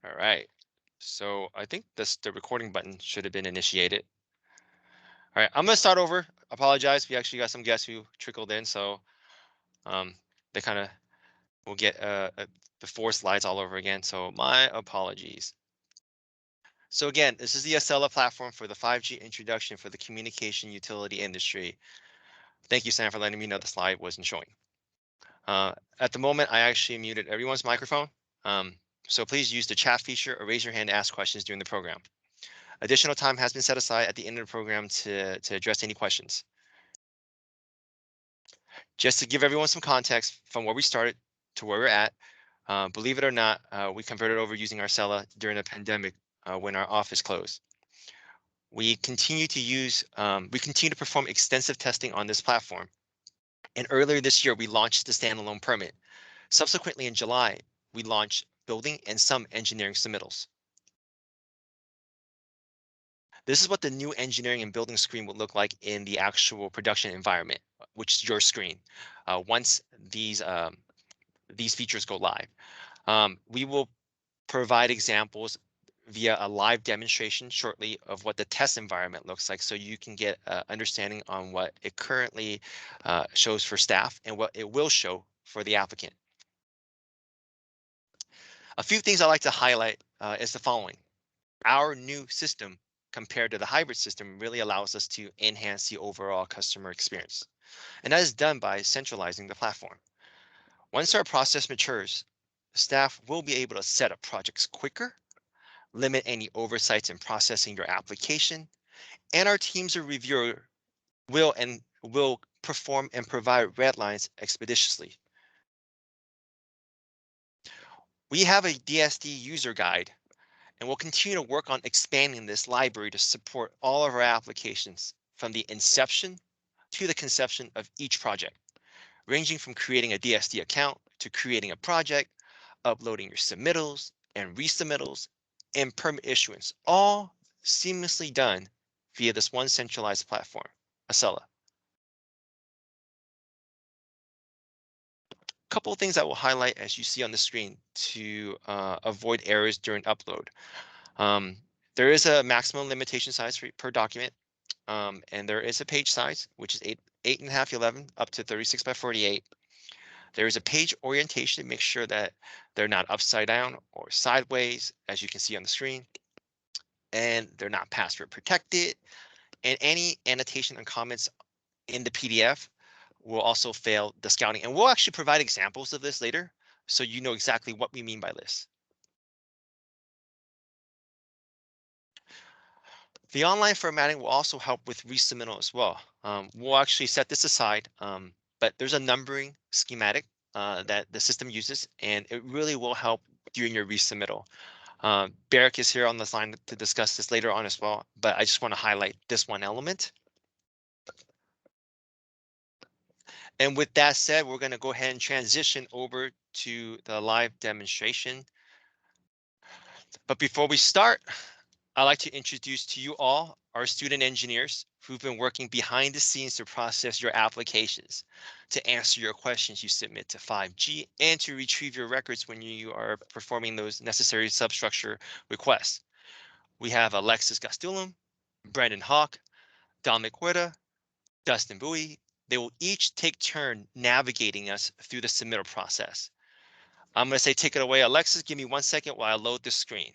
All right. So I think the recording button should have been initiated. All right, I'm gonna start over. Apologize. We actually got some guests who trickled in, so um, they kind of will get the 4 slides all over again. So my apologies. So again, this is the Accela platform for the 5G introduction for the communication utility industry. Thank you, Sam, for letting me know the slide wasn't showing. At the moment, I actually muted everyone's microphone. Um, so please use the chat feature or raise your hand to ask questions during the program. Additional time has been set aside at the end of the program to address any questions. Just to give everyone some context from where we started to where we're at, believe it or not, we converted over using Accela during the pandemic when our office closed. We continue to perform extensive testing on this platform. And earlier this year, we launched the standalone permit. Subsequently, in July, we launched building and some engineering submittals. This is what the new engineering and building screen would look like in the actual production environment, which is your screen, once these features go live. We will provide examples via a live demonstration shortly of what the test environment looks like so you can get an understanding on what it currently shows for staff and what it will show for the applicant. A few things I like to highlight is the following. Our new system compared to the hybrid system really allows us to enhance the overall customer experience. And that is done by centralizing the platform. Once our process matures, staff will be able to set up projects quicker, limit any oversights in processing your application, and our teams of reviewer will perform and provide red lines expeditiously. We have a DSD user guide, and we'll continue to work on expanding this library to support all of our applications from the inception to the conception of each project, ranging from creating a DSD account to creating a project, uploading your submittals and resubmittals, and permit issuance, all seamlessly done via this one centralized platform, Accela. Couple of things I will highlight as you see on the screen to avoid errors during upload. Um, there is a maximum limitation size per document, and there is a page size, which is 8.5, 11, up to 36 by 48. There is a page orientation to make sure that they're not upside down or sideways, as you can see on the screen, and they're not password protected. And any annotation and comments in the PDF will also fail the scouting. And we'll actually provide examples of this later, so you know exactly what we mean by this. The online formatting will also help with resubmittal as well. We'll actually set this aside, but there's a numbering schematic that the system uses, and it really will help during your resubmittal. Barrick is here on this line to discuss this later on as well, but I just want to highlight this one element. And with that said, we're going to go ahead and transition over to the live demonstration. But before we start, I'd like to introduce to you all our student engineers who've been working behind the scenes to process your applications, to answer your questions you submit to 5G, and to retrieve your records when you are performing those necessary substructure requests. We have Alexis Gastelum, Brandon Hawk, Dominic Huerta, Dustin Bowie. They will each take turn navigating us through the submittal process. I'm going to say take it away, Alexis. Give me 1 second while I load the screen.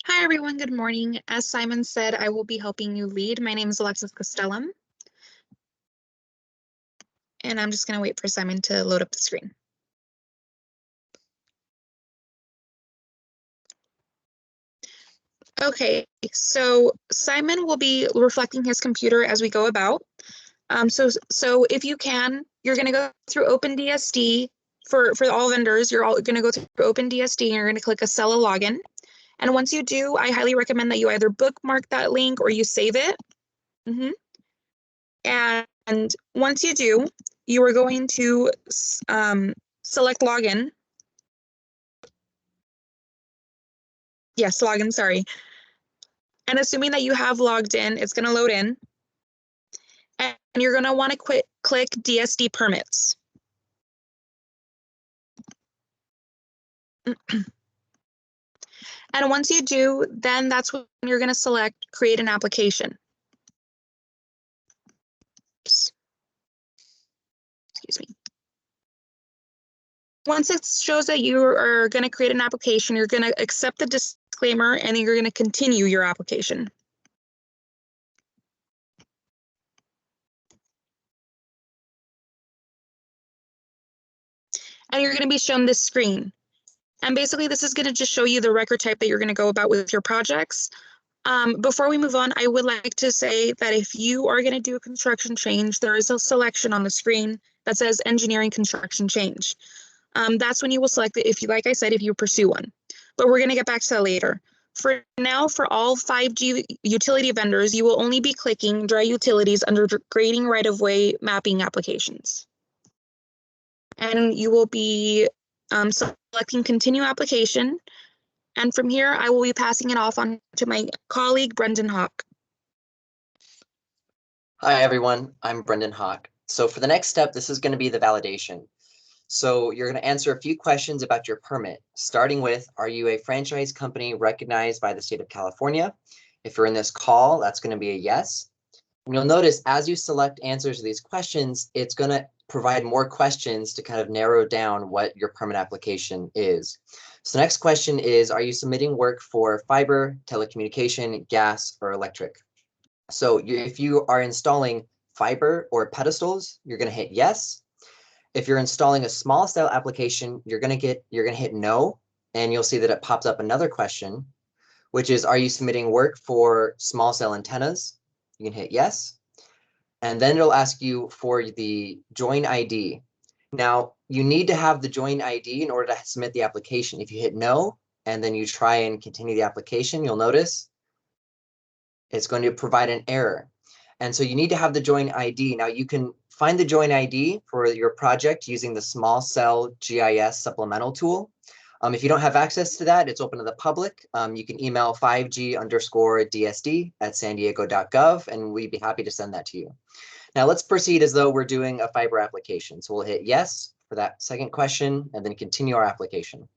Hi, everyone. Good morning. As Simon said, I will be helping you lead. My name is Alexis Costellum. And I'm just going to wait for Simon to load up the screen. Okay, so Simon will be reflecting his computer as we go about. So if you can, you're going to go through OpenDSD. For all vendors, you're all going to go through OpenDSD and you're going to click Accela login. And once you do, I highly recommend that you either bookmark that link or you save it. And once you do, you are going to select login. Yes, login, sorry. And assuming that you have logged in, it's going to load in. And you're going to want to click DSD permits. And once you do, then that's when you're going to select create an application. Oops. Excuse me. Once it shows that you are going to create an application, you're going to accept the disclaimer and then you're going to continue your application. And you're going to be shown this screen. And basically, this is going to just show you the record type that you're going to go about with your projects. Before we move on, I would like to say that if you are going to do a construction change, there is a selection on the screen that says engineering construction change. That's when you will select it if you, like I said, if you pursue one. But we're going to get back to that later. For now, for all 5G utility vendors, you will only be clicking dry utilities under grading right-of-way mapping applications. And you will be selecting continue application. And from here, I will be passing it off on to my colleague, Brendan Hawk. Hi, everyone. I'm Brendan Hawk. So for the next step, this is going to be the validation. So you're going to answer a few questions about your permit, starting with, are you a franchise company recognized by the state of California? If you're in this call, that's going to be a yes. And you'll notice as you select answers to these questions, it's going to provide more questions to kind of narrow down what your permit application is. So the next question is, are you submitting work for fiber, telecommunication, gas, or electric? So if you are installing fiber or pedestals, you're going to hit yes. If you're installing a small cell application, you're going to hit no, and you'll see that it pops up another question, which is, are you submitting work for small cell antennas? You can hit yes. And then it'll ask you for the join ID. Now, you need to have the join ID in order to submit the application. If you hit no, and then you try and continue the application, you'll notice it's going to provide an error. And so you need to have the join ID. Now you can find the join ID for your project using the small cell GIS supplemental tool. If you don't have access to that, it's open to the public. You can email 5G_DSD@sandiego.gov, and we'd be happy to send that to you. Now let's proceed as though we're doing a fiber application. So we'll hit yes for that second question and then continue our application.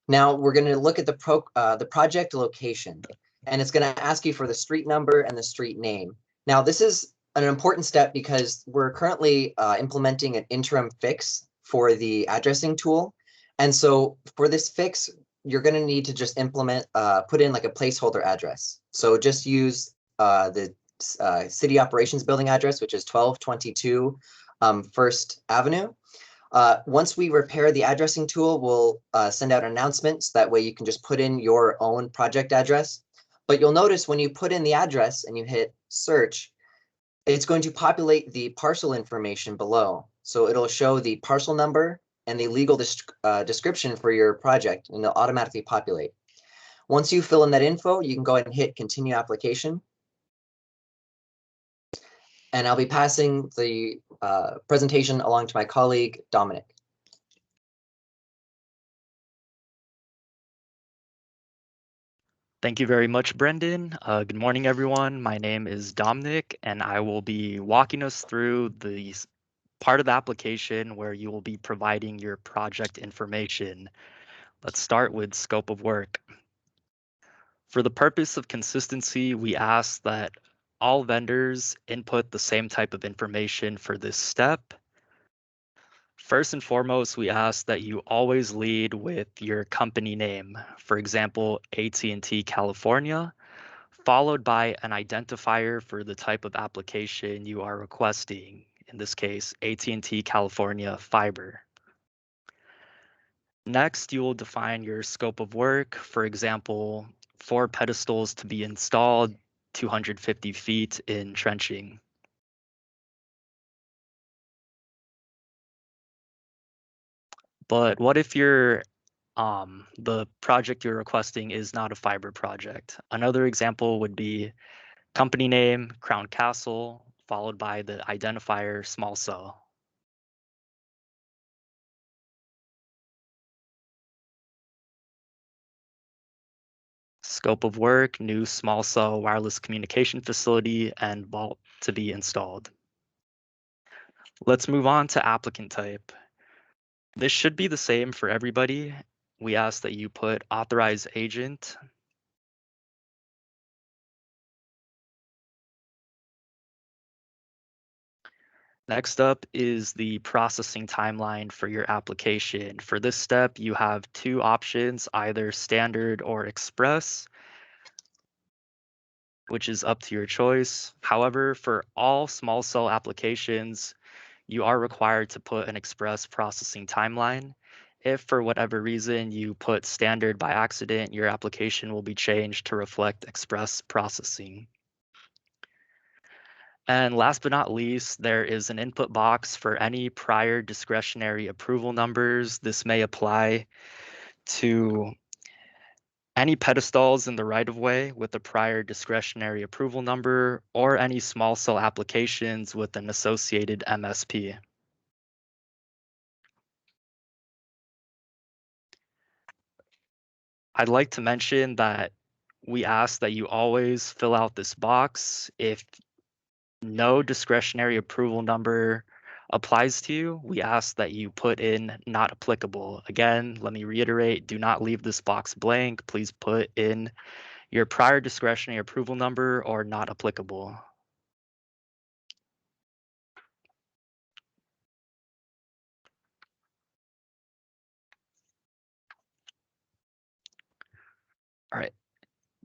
Now we're going to look at the project location, and it's going to ask you for the street number and the street name. Now this is an important step because we're currently implementing an interim fix for the addressing tool. And so for this fix, you're going to need to just put in like a placeholder address. So just use the city operations building address, which is 1222 First Avenue. Once we repair the addressing tool, we'll send out announcements. That way you can just put in your own project address. But you'll notice when you put in the address and you hit search, it's going to populate the parcel information below. So it'll show the parcel number and the legal description for your project, and it'll automatically populate. Once you fill in that info, you can go ahead and hit continue application. And I'll be passing the presentation along to my colleague, Dominic. Thank you very much, Brendan. Good morning, everyone. My name is Dominic, and I will be walking us through the part of the application where you will be providing your project information. Let's start with scope of work. For the purpose of consistency, we ask that all vendors input the same type of information for this step. First and foremost, we ask that you always lead with your company name. For example, AT&T California, followed by an identifier for the type of application you are requesting. In this case, AT&T California Fiber. Next, you will define your scope of work. For example, 4 pedestals to be installed, 250 feet in trenching. But what if the project you're requesting is not a fiber project? Another example would be company name, Crown Castle, followed by the identifier small cell. Scope of work, new small cell wireless communication facility and vault to be installed. Let's move on to applicant type. This should be the same for everybody. We ask that you put authorized agent. Next up is the processing timeline for your application. For this step, you have two options, either standard or express, which is up to your choice. However, for all small cell applications, you are required to put an express processing timeline. If for whatever reason you put standard by accident, your application will be changed to reflect express processing. And last but not least, there is an input box for any prior discretionary approval numbers. This may apply to any pedestals in the right-of-way with a prior discretionary approval number or any small cell applications with an associated MSP. I'd like to mention that we ask that you always fill out this box. If no discretionary approval number applies to you, we ask that you put in not applicable. Again, let me reiterate, do not leave this box blank. Please put in your prior discretionary approval number or not applicable. All right.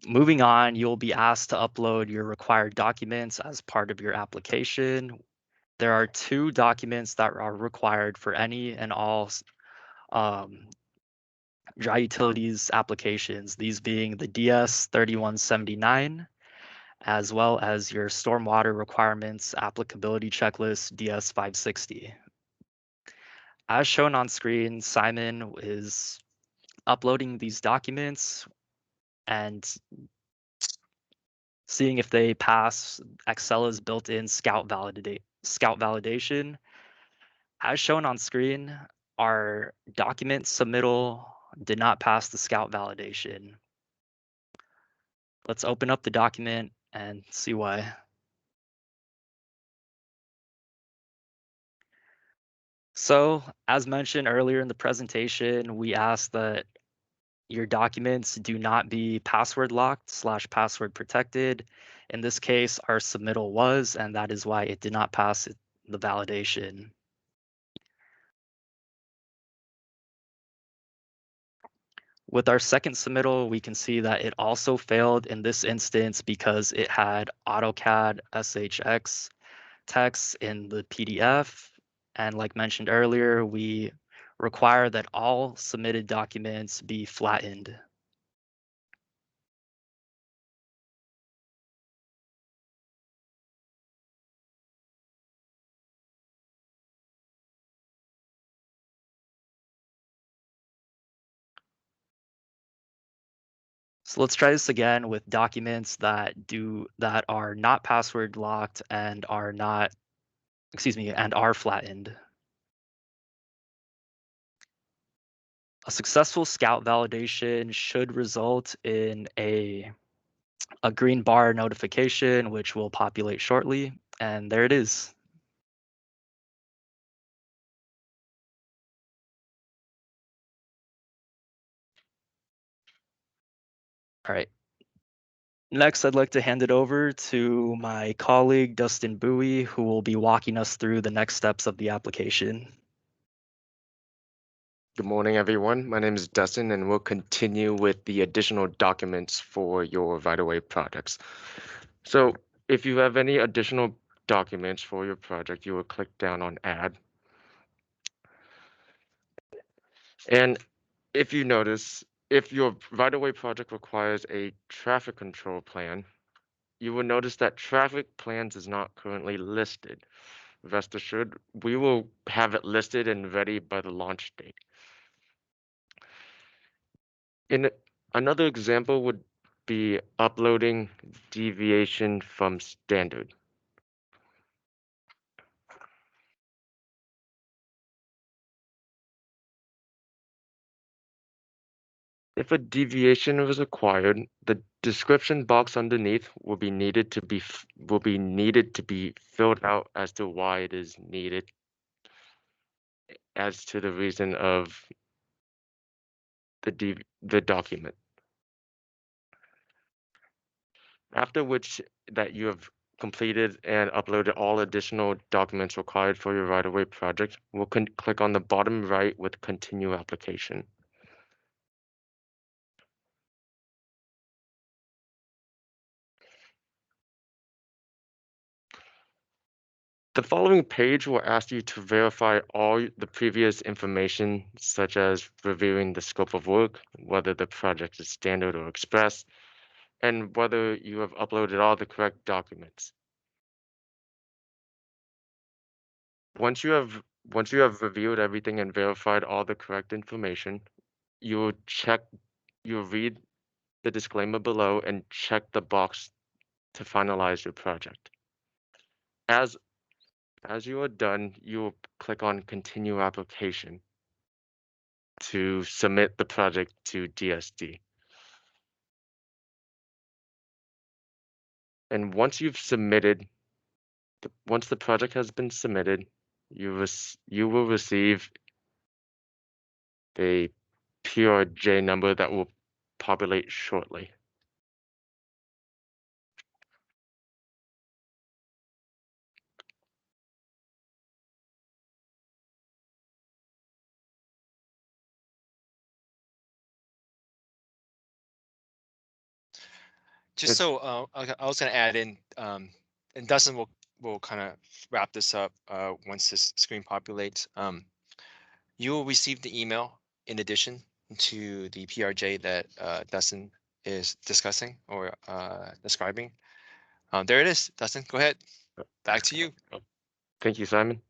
Moving on, you'll be asked to upload your required documents as part of your application. There are two documents that are required for any and all dry utilities applications, these being the DS 3179, as well as your stormwater requirements applicability checklist DS 560. As shown on screen, Simon is uploading these documents and seeing if they pass Accela's built-in Scout validation. As shown on screen, our document submittal did not pass the Scout validation. Let's open up the document and see why. So, as mentioned earlier in the presentation, we asked that your documents do not be password locked / password protected. In this case, our submittal was, and that is why it did not pass the validation. With our second submittal, we can see that it also failed in this instance because it had AutoCAD SHX text in the PDF. And like mentioned earlier, we require that all submitted documents be flattened. So let's try this again with documents that are not password locked and are not, and are flattened. A successful Scout validation should result in a green bar notification, which will populate shortly. And there it is. All right. Next, I'd like to hand it over to my colleague, Dustin Bowie, who will be walking us through the next steps of the application. Good morning, everyone. My name is Dustin, and we'll continue with the additional documents for your right-of-way projects. So if you have any additional documents for your project, you will click down on Add. And if you notice, if your right-of-way project requires a traffic control plan, you will notice that traffic plans is not currently listed. Rest assured, we will have it listed and ready by the launch date. Another example would be uploading deviation from standard. If a deviation is required, the description box underneath will be needed to be filled out as to why it is needed as to the reason of the document. After which that you have completed and uploaded all additional documents required for your right-of-way project, we'll click on the bottom right with Continue Application. The following page will ask you to verify all the previous information, such as reviewing the scope of work, whether the project is standard or express, and whether you have uploaded all the correct documents. Once you have reviewed everything and verified all the correct information, you'll read the disclaimer below and check the box to finalize your project. As you are done, you'll click on Continue Application to submit the project to DSD. And once the project has been submitted, you will receive a PRJ number that will populate shortly. Just so I was going to add in, and Dustin will kind of wrap this up once this screen populates. You will receive the email in addition to the PRJ that Dustin is discussing or describing. There it is, Dustin. Go ahead. Back to you. Thank you, Simon.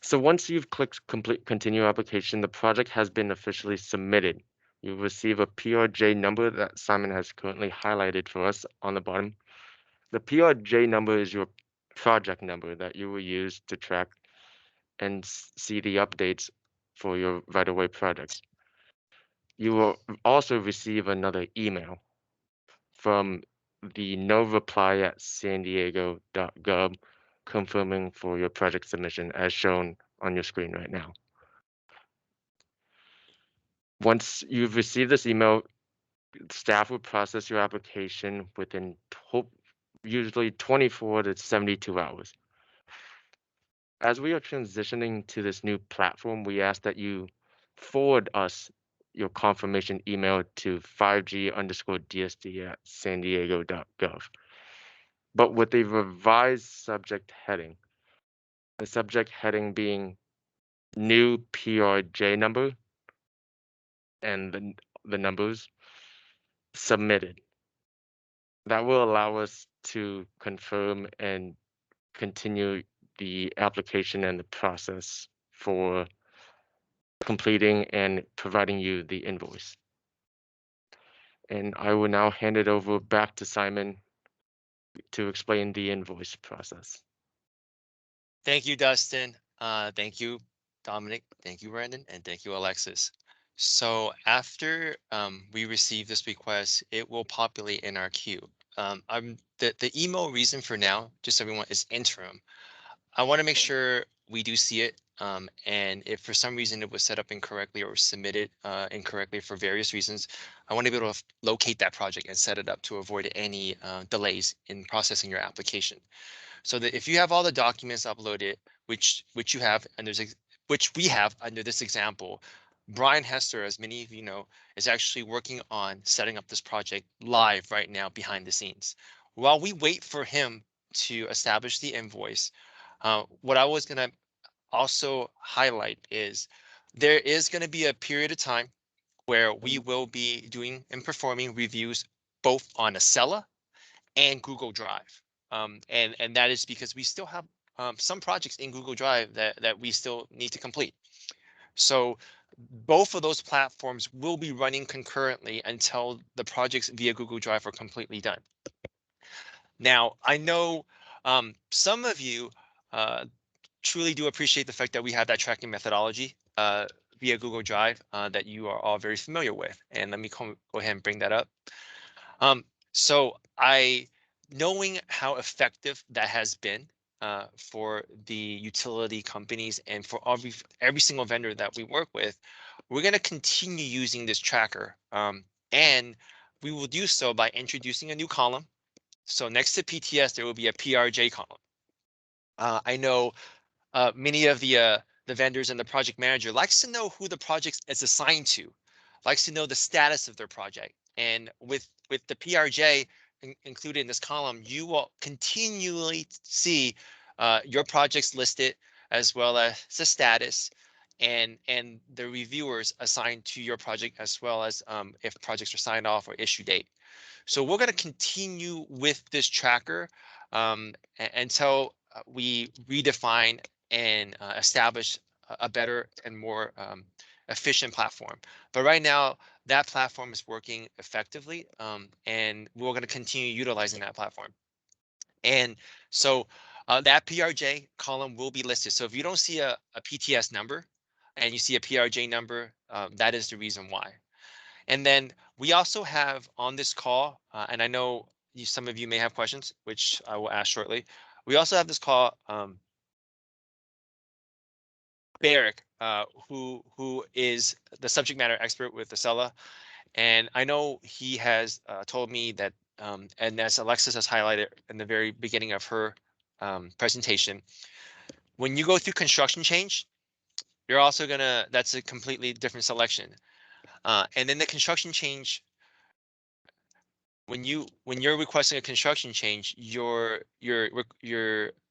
So once you've clicked Complete Continue Application, the project has been officially submitted. You'll receive a PRJ number that Simon has currently highlighted for us on the bottom. The PRJ number is your project number that you will use to track and see the updates for your right-of-way projects. You will also receive another email from the no reply at sandiego.gov confirming for your project submission as shown on your screen right now. Once you've received this email, staff will process your application within usually 24 to 72 hours. As we are transitioning to this new platform, we ask that you forward us your confirmation email to 5G_DSD@sandiego.gov, but with a revised subject heading. The subject heading being new PRJ number and the numbers submitted. That will allow us to confirm and continue the application and the process for completing and providing you the invoice. And I will now hand it over back to Simon to explain the invoice process. Thank you, Dustin. Thank you, Dominic. Thank you, Brandon. And thank you, Alexis. So after we receive this request, it will populate in our queue. The email reason for now, just so everyone, is interim. I want to make sure we do see it. And if for some reason it was set up incorrectly or submitted incorrectly for various reasons, I want to be able to locate that project and set it up to avoid any delays in processing your application. So that if you have all the documents uploaded, which you have, and which we have under this example, Brian Hester, as many of you know, is actually working on setting up this project live right now behind the scenes. While we wait for him to establish the invoice, what I was going to also highlight is there is going to be a period of time where we will be doing and performing reviews both on Accela and Google Drive. And that is because we still have some projects in Google Drive that we still need to complete. So both of those platforms will be running concurrently until the projects via Google Drive are completely done. Now, I know some of you truly do appreciate the fact that we have that tracking methodology via Google Drive that you are all very familiar with. And let me go ahead and bring that up. So knowing how effective that has been for the utility companies and for every single vendor that we work with, we're going to continue using this tracker. And we will do so by introducing a new column. So next to PTS, there will be a PRJ column. I know many of the vendors and the project manager likes to know who the project is assigned to, likes to know the status of their project. And with the PRJ included in this column, you will continually see your projects listed as well as the status and the reviewers assigned to your project, as well as if projects are signed off or issue date. So we're going to continue with this tracker until we redefine and establish a better and more efficient platform. But right now, that platform is working effectively, and we're going to continue utilizing that platform. And so that PRJ column will be listed. So if you don't see a PTS number and you see a PRJ number, that is the reason why. And then we also have on this call, and I know some of you may have questions, which I will ask shortly. We also have this call, Barrick, who is the subject matter expert with Accela. And I know he has told me that, and as Alexis has highlighted in the very beginning of her presentation, when you go through construction change, you're also gonna, that's a completely different selection. And then the construction change, when you're requesting a construction change, your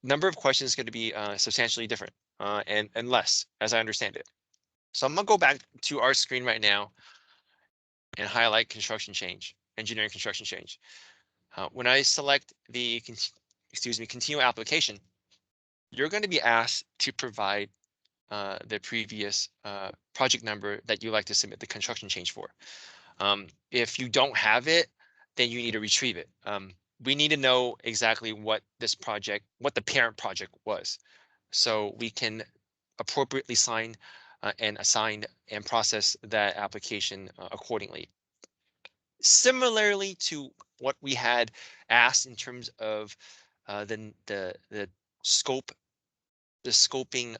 number of questions is going to be substantially different and less, as I understand it. So I'm gonna go back to our screen right now and highlight construction change, engineering construction change. When I select the continue application, you're going to be asked to provide the previous project number that you like to submit the construction change for. If you don't have it, then you need to retrieve it. We need to know exactly what this project, what the parent project was, so we can appropriately sign and assign and process that application accordingly. Similarly to what we had asked in terms of the scope, the scoping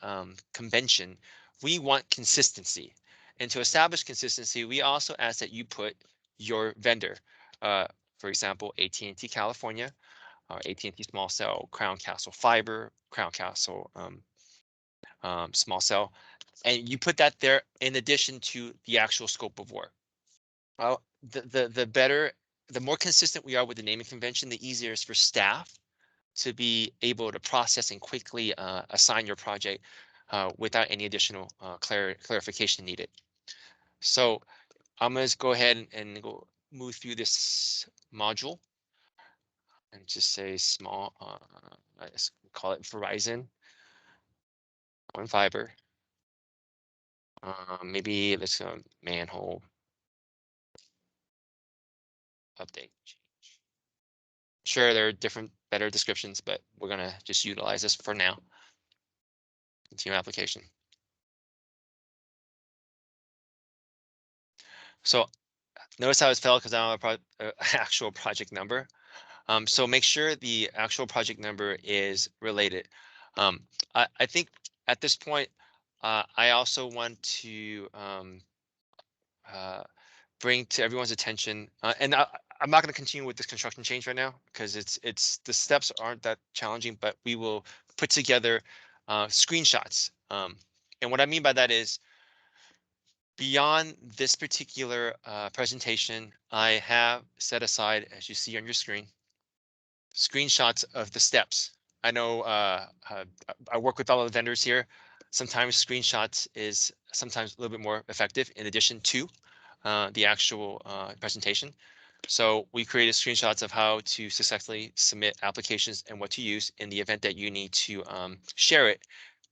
convention, we want consistency. And to establish consistency, we also ask that you put your vendor, for example, AT&T California, AT&T small cell, Crown Castle fiber, Crown Castle small cell, and you put that there in addition to the actual scope of work. Well, the better, the more consistent we are with the naming convention, the easier it is for staff to be able to process and quickly assign your project without any additional clarification needed. So I'm going to go ahead and go move through this module and just say small, let's call it Verizon on fiber. Maybe let's go manhole update change. Sure, there are different, better descriptions, but we're gonna just utilize this for now. Continue application. So notice how it's failed because I don't have an actual project number. So make sure the actual project number is related. I think at this point, I also want to bring to everyone's attention, and I'm not going to continue with this construction change right now because it's the steps aren't that challenging, but we will put together screenshots. And what I mean by that is, beyond this particular presentation, I have set aside, as you see on your screen, screenshots of the steps. I know I work with all the vendors here. Sometimes screenshots is sometimes a little bit more effective in addition to the actual presentation. So we created screenshots of how to successfully submit applications and what to use in the event that you need to share it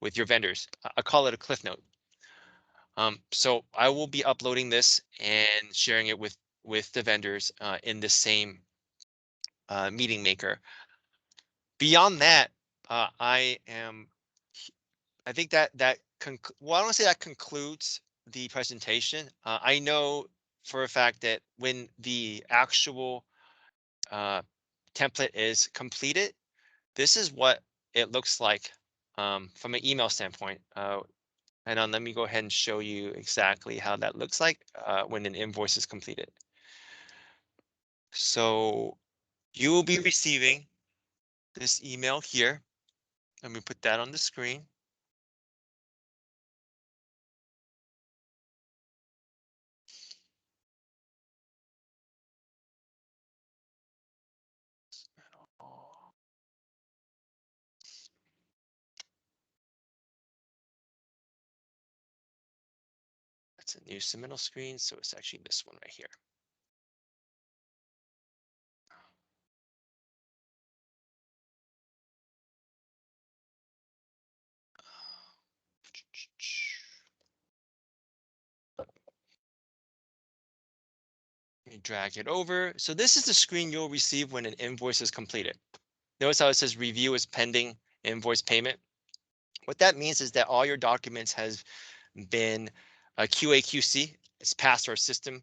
with your vendors. I call it a cliff note. So I will be uploading this and sharing it with the vendors in the same meeting maker. Beyond that, I think that well, I don't want to say that concludes the presentation. I know for a fact that when the actual template is completed, this is what it looks like from an email standpoint. And let me go ahead and show you exactly how that looks like when an invoice is completed. So you will be receiving this email here. Let me put that on the screen. That's a new submittal screen, so it's actually this one right here. You drag it over. So this is the screen you'll receive when an invoice is completed. Notice how it says review is pending invoice payment. What that means is that all your documents has been QA QC. It's passed our system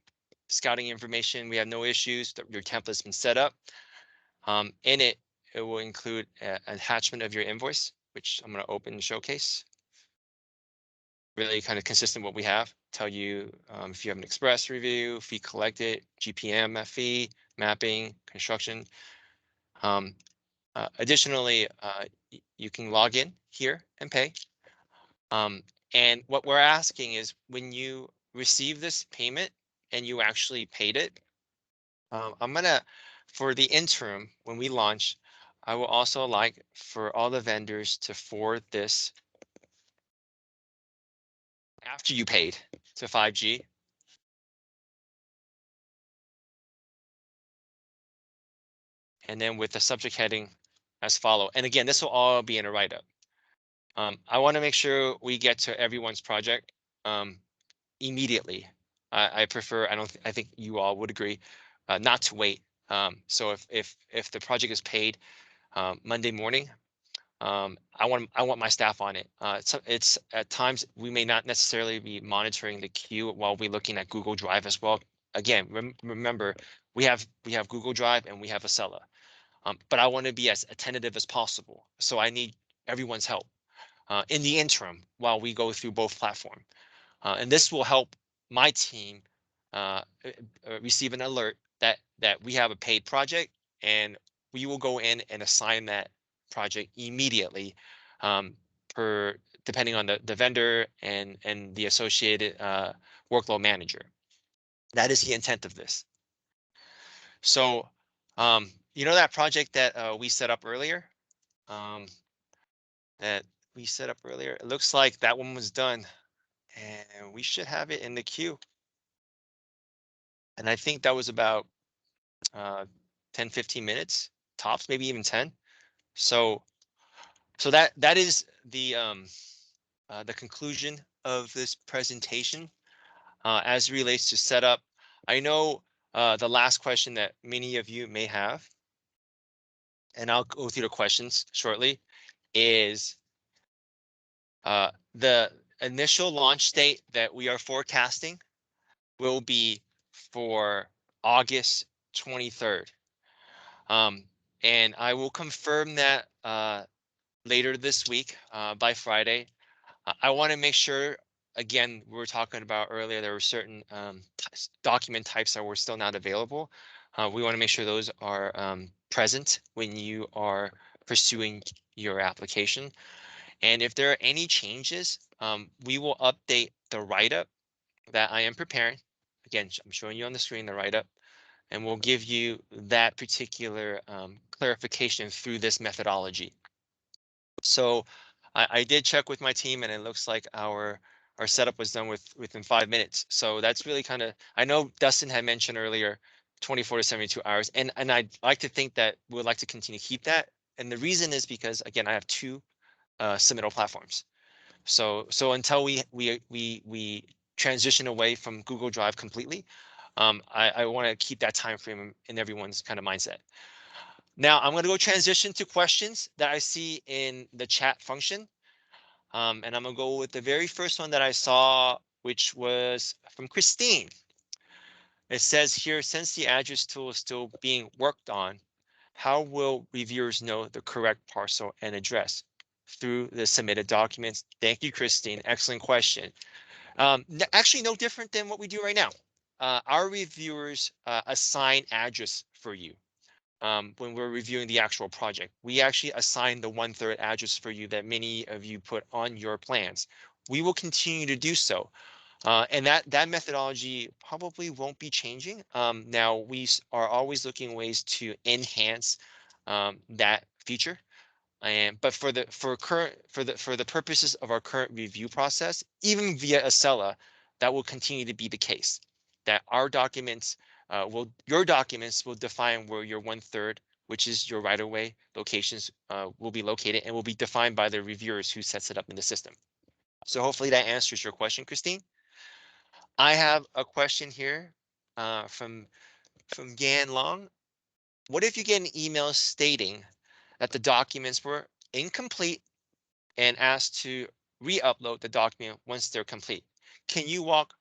scouting information. We have no issues. Your template's been set up. In it, it will include an attachment of your invoice, which I'm going to open and showcase. Really kind of consistent what we have. Tell you if you have an express review, fee collected, GPM fee, mapping, construction. Additionally, you can log in here and pay. And what we're asking is when you receive this payment and you actually paid it, I'm gonna, for the interim, when we launch, I will also like for all the vendors to forward this after you paid to 5G. And then with the subject heading as follow. And again, this will all be in a write-up. I want to make sure we get to everyone's project immediately. I prefer, I think you all would agree, not to wait. So if the project is paid Monday morning, I want my staff on it. It's at times we may not necessarily be monitoring the queue while we're looking at Google Drive as well. Again, remember we have Google Drive and we have Accela, but I want to be as attentive as possible. So I need everyone's help in the interim while we go through both platforms. And this will help my team receive an alert that we have a paid project, and we will go in and assign that project immediately per depending on the vendor and the associated workload manager. That is the intent of this. So you know that project that we set up earlier? That we set up earlier. It looks like that one was done, and we should have it in the queue. And I think that was about 10, 15 minutes tops, maybe even 10. So that is the conclusion of this presentation as it relates to setup. I know the last question that many of you may have, and I'll go through the questions shortly, is the initial launch date that we are forecasting will be for August 23rd. And I will confirm that later this week by Friday. I want to make sure, again, we were talking about earlier, there were certain document types that were still not available. We want to make sure those are present when you are pursuing your application. And if there are any changes, we will update the write-up that I am preparing. Again, I'm showing you on the screen the write-up, and we'll give you that particular clarification through this methodology. So I did check with my team, and it looks like our setup was done within 5 minutes. So that's really kind of, I know Dustin had mentioned earlier 24 to 72 hours, and I'd like to think that we'd like to continue to keep that. And the reason is because, again, I have two submittal platforms. So until we transition away from Google Drive completely, I want to keep that time frame in everyone's kind of mindset. Now I'm going to go transition to questions that I see in the chat function. And I'm going to go with the very first one that I saw, which was from Christine. It says here, since the address tool is still being worked on, How will reviewers know the correct parcel and address? Through the submitted documents. Thank you, Christine. Excellent question. Actually, no different than what we do right now. Our reviewers assign address for you when we're reviewing the actual project. We actually assign the 1/3 address for you that many of you put on your plans. We will continue to do so. And that methodology probably won't be changing. Now we are always looking ways to enhance that feature. And but for the purposes of our current review process, even via Accela, that will continue to be the case. That our documents your documents will define where your 1/3, which is your right-of-way locations, will be located, and will be defined by the reviewers who sets it up in the system. So hopefully that answers your question, Christine. I have a question here from Gan Long. What if you get an email stating that the documents were incomplete and asked to re-upload the document once they're complete? Can you walk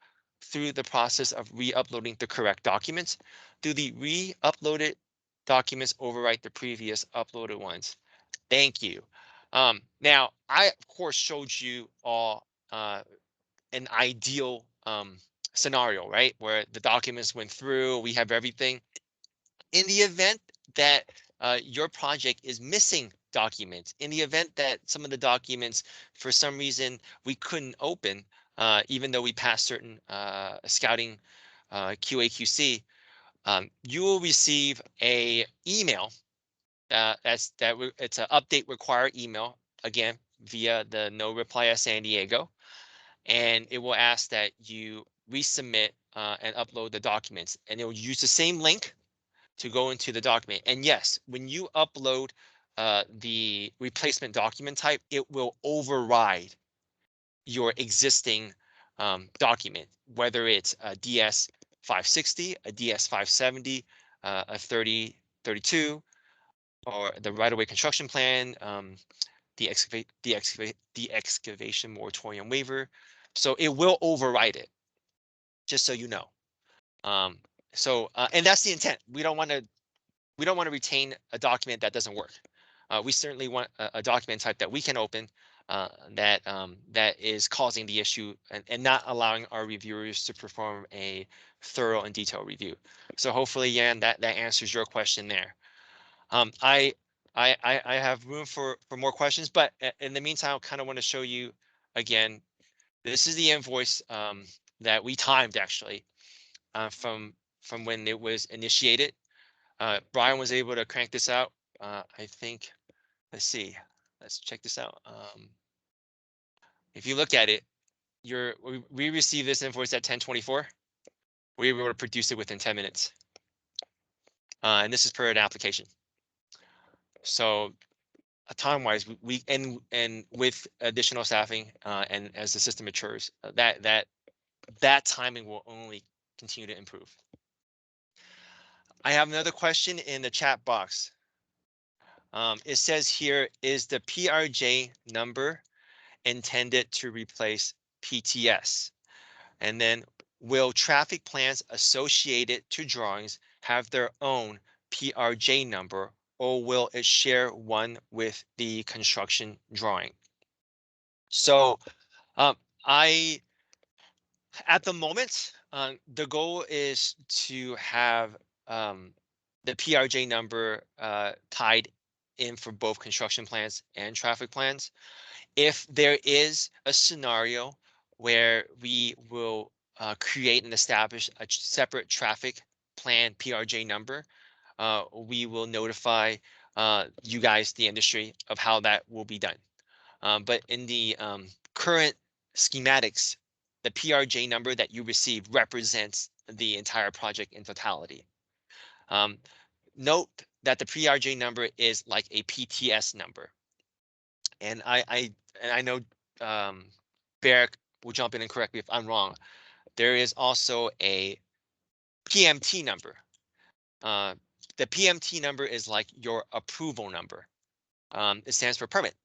through the process of re-uploading the correct documents? Do the re-uploaded documents overwrite the previous uploaded ones? Thank you. Now, I of course showed you all an ideal scenario, right? Where the documents went through, we have everything. In the event that your project is missing documents, in the event that some of the documents, for some reason, we couldn't open, even though we passed certain scouting QA/QC, you will receive a email. It's an update required email, again, via the no reply at San Diego, and it will ask that you resubmit and upload the documents, and it will use the same link to go into the document. And yes, when you upload the replacement document type, it will override your existing document, whether it's a DS 560, a DS 570, a 3032, or the right-of-way construction plan, the excavation moratorium waiver. So it will override it, just so you know. And that's the intent. We don't want to retain a document that doesn't work. We certainly want a document type that we can open that is causing the issue and not allowing our reviewers to perform a thorough and detailed review. So hopefully, Yan, that answers your question there. I have room for more questions, but in the meantime, I kind of want to show you again. This is the invoice that we timed actually from when it was initiated. Brian was able to crank this out. I think. Let's see. Let's check this out. If you look at it, we received this invoice at 10:24. We were able to produce it within 10 minutes. And this is per an application. So time-wise, we and with additional staffing and as the system matures, that timing will only continue to improve. I have another question in the chat box. It says here, is the PRJ number intended to replace PTS? And then will traffic plans associated to drawings have their own PRJ number, or will it share one with the construction drawing? So at the moment, the goal is to have the PRJ number tied in for both construction plans and traffic plans. If there is a scenario where we will create and establish a separate traffic plan PRJ number, we will notify you guys, the industry, of how that will be done. But in the current schematics, the PRJ number that you receive represents the entire project in totality. Note that the PRJ number is like a PTS number. And I know Barrick will jump in and correct me if I'm wrong. There is also a PMT number. The PMT number is like your approval number. It stands for permit.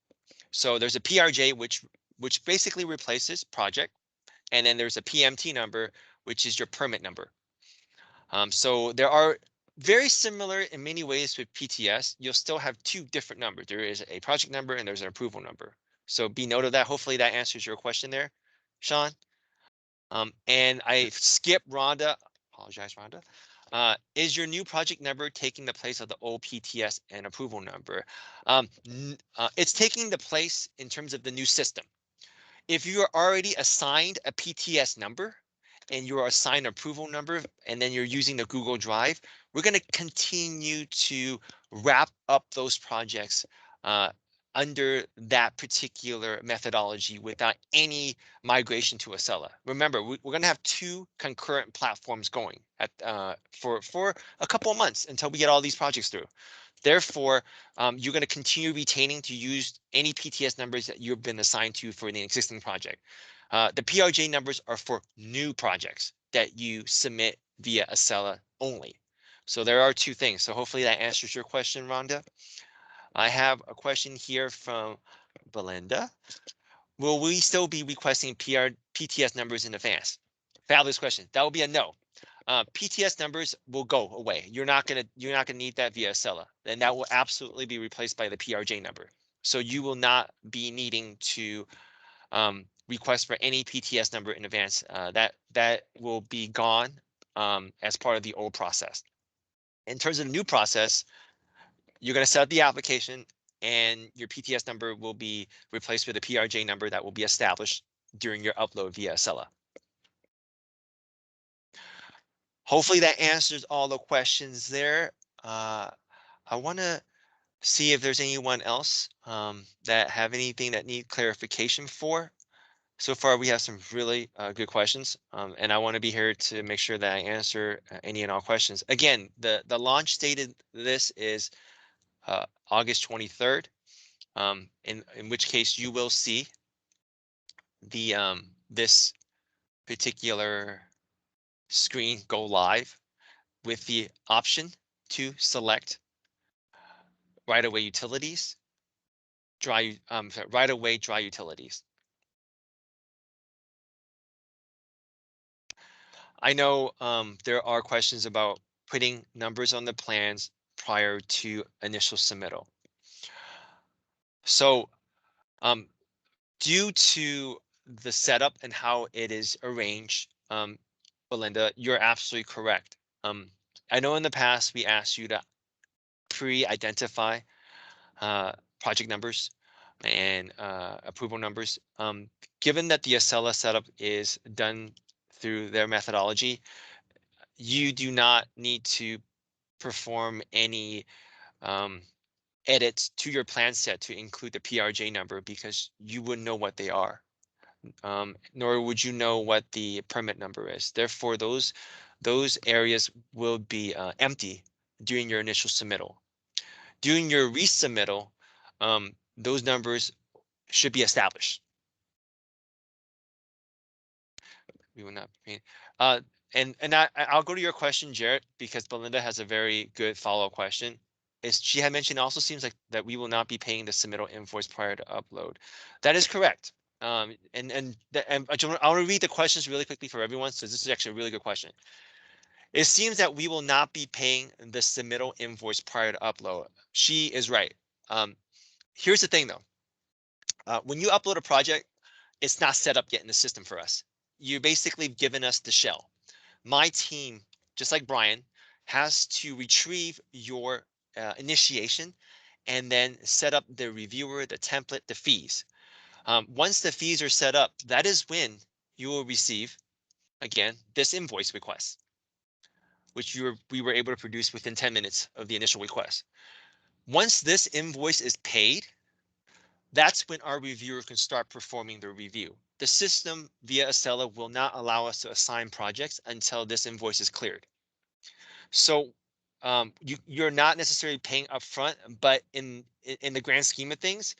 So there's a PRJ which basically replaces project, and then there's a PMT number which is your permit number. So there are Very similar in many ways with PTS, you'll still have two different numbers. There is a project number and there's an approval number. So be note of that. Hopefully that answers your question there, Sean. And I skipped Rhonda. Apologize, Rhonda. Is your new project number taking the place of the old PTS and approval number? It's taking the place in terms of the new system. If you are already assigned a PTS number and you're assigned approval number and then you're using the Google Drive, we're going to continue to wrap up those projects under that particular methodology without any migration to Accela. Remember, we're going to have two concurrent platforms going at for a couple of months until we get all these projects through. Therefore, you're going to continue retaining to use any PTS numbers that you've been assigned to for the existing project. The PRJ numbers are for new projects that you submit via Accela only. So there are two things. So hopefully that answers your question, Rhonda. I have a question here from Belinda. Will we still be requesting PTS numbers in advance? Fabulous question. That will be a no. PTS numbers will go away. You're not gonna need that via Accela, and that will absolutely be replaced by the PRJ number. So you will not be needing to request for any PTS number in advance. That will be gone as part of the old process. In terms of the new process, you're going to set up the application and your PTS number will be replaced with a PRJ number that will be established during your upload via Accela. Hopefully that answers all the questions there. I want to see if there's anyone else that have anything that need clarification for. So far, we have some really good questions, and I want to be here to make sure that I answer any and all questions. Again, the launch date of this is August 23rd, in which case you will see the this particular screen go live with the option to select right-of-way utilities, right-of-way dry utilities. I know there are questions about putting numbers on the plans prior to initial submittal. So due to the setup and how it is arranged, Belinda, you're absolutely correct. I know in the past we asked you to pre-identify project numbers and approval numbers. Given that the Accela setup is done through their methodology, you do not need to perform any edits to your plan set to include the PRJ number because you wouldn't know what they are, nor would you know what the permit number is. Therefore, those areas will be empty during your initial submittal. During your resubmittal, those numbers should be established. We will not be paying. I'll go to your question, Jarrett, because Belinda has a very good follow-up question. She had mentioned, also seems like that we will not be paying the submittal invoice prior to upload. That is correct. I want to read the questions really quickly for everyone. So this is actually a really good question. It seems that we will not be paying the submittal invoice prior to upload. She is right. Here's the thing though. When you upload a project, it's not set up yet in the system for us. You're basically given us the shell. My team, just like Brian, has to retrieve your initiation and then set up the reviewer, the template, the fees. Once the fees are set up, that is when you will receive, again, this invoice request, which we were able to produce within 10 minutes of the initial request. Once this invoice is paid, that's when our reviewer can start performing the review. The system via Accela will not allow us to assign projects until this invoice is cleared. So you're not necessarily paying upfront, but in the grand scheme of things,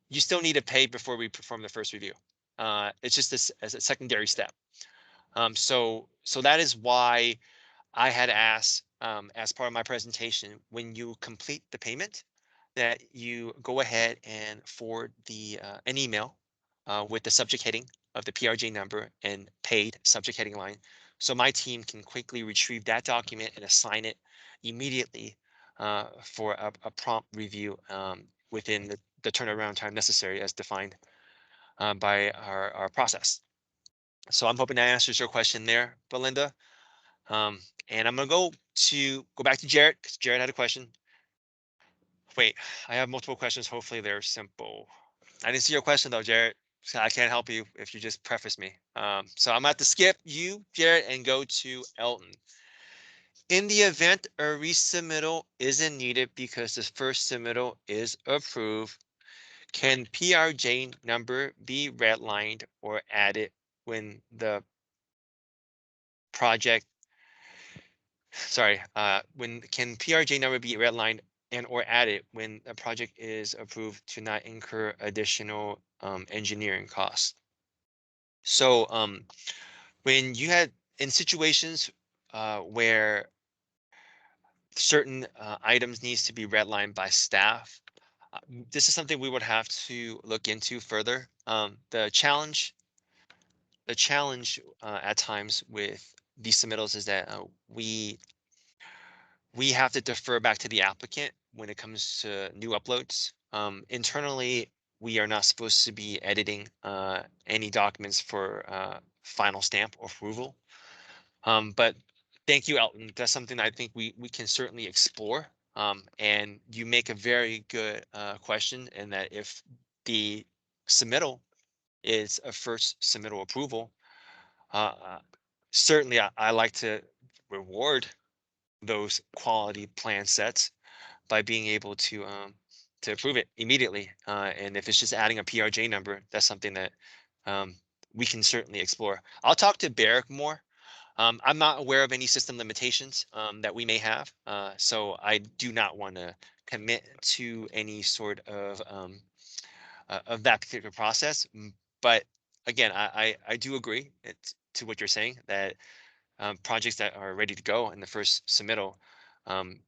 you still need to pay before we perform the first review. It's just this as a secondary step. So that is why I had asked as part of my presentation, when you complete the payment, that you go ahead and forward an email with the subject heading of the PRJ number and paid subject heading line so my team can quickly retrieve that document and assign it immediately for a prompt review within the turnaround time necessary as defined by our process. So I'm hoping that answers your question there, Belinda. And I'm gonna go back to Jared because Jared had a question. Wait, I have multiple questions. Hopefully they're simple. I didn't see your question though, Jared. So I can't help you if you just preface me. So I'm gonna have to skip you, Jared, and go to Elton. In the event a resubmittal isn't needed because the first submittal is approved, can PRJ number be redlined or added when the project, sorry, when can PRJ number be redlined and or added when a project is approved to not incur additional engineering costs? So when you had in situations where certain items needs to be redlined by staff, this is something we would have to look into further. The challenge at times with these submittals is that we have to defer back to the applicant when it comes to new uploads. Internally, we are not supposed to be editing any documents for final stamp or approval. But thank you, Elton. That's something I think we can certainly explore. And you make a very good question in that if the submittal is a first submittal approval, uh, certainly I like to reward those quality plan sets by being able to approve it immediately. And if it's just adding a PRJ number, that's something that um, we can certainly explore. I'll talk to Barrick more. I'm not aware of any system limitations that we may have, so I do not want to commit to any sort of that particular process. But again, I do agree to what you're saying that projects that are ready to go in the first submittal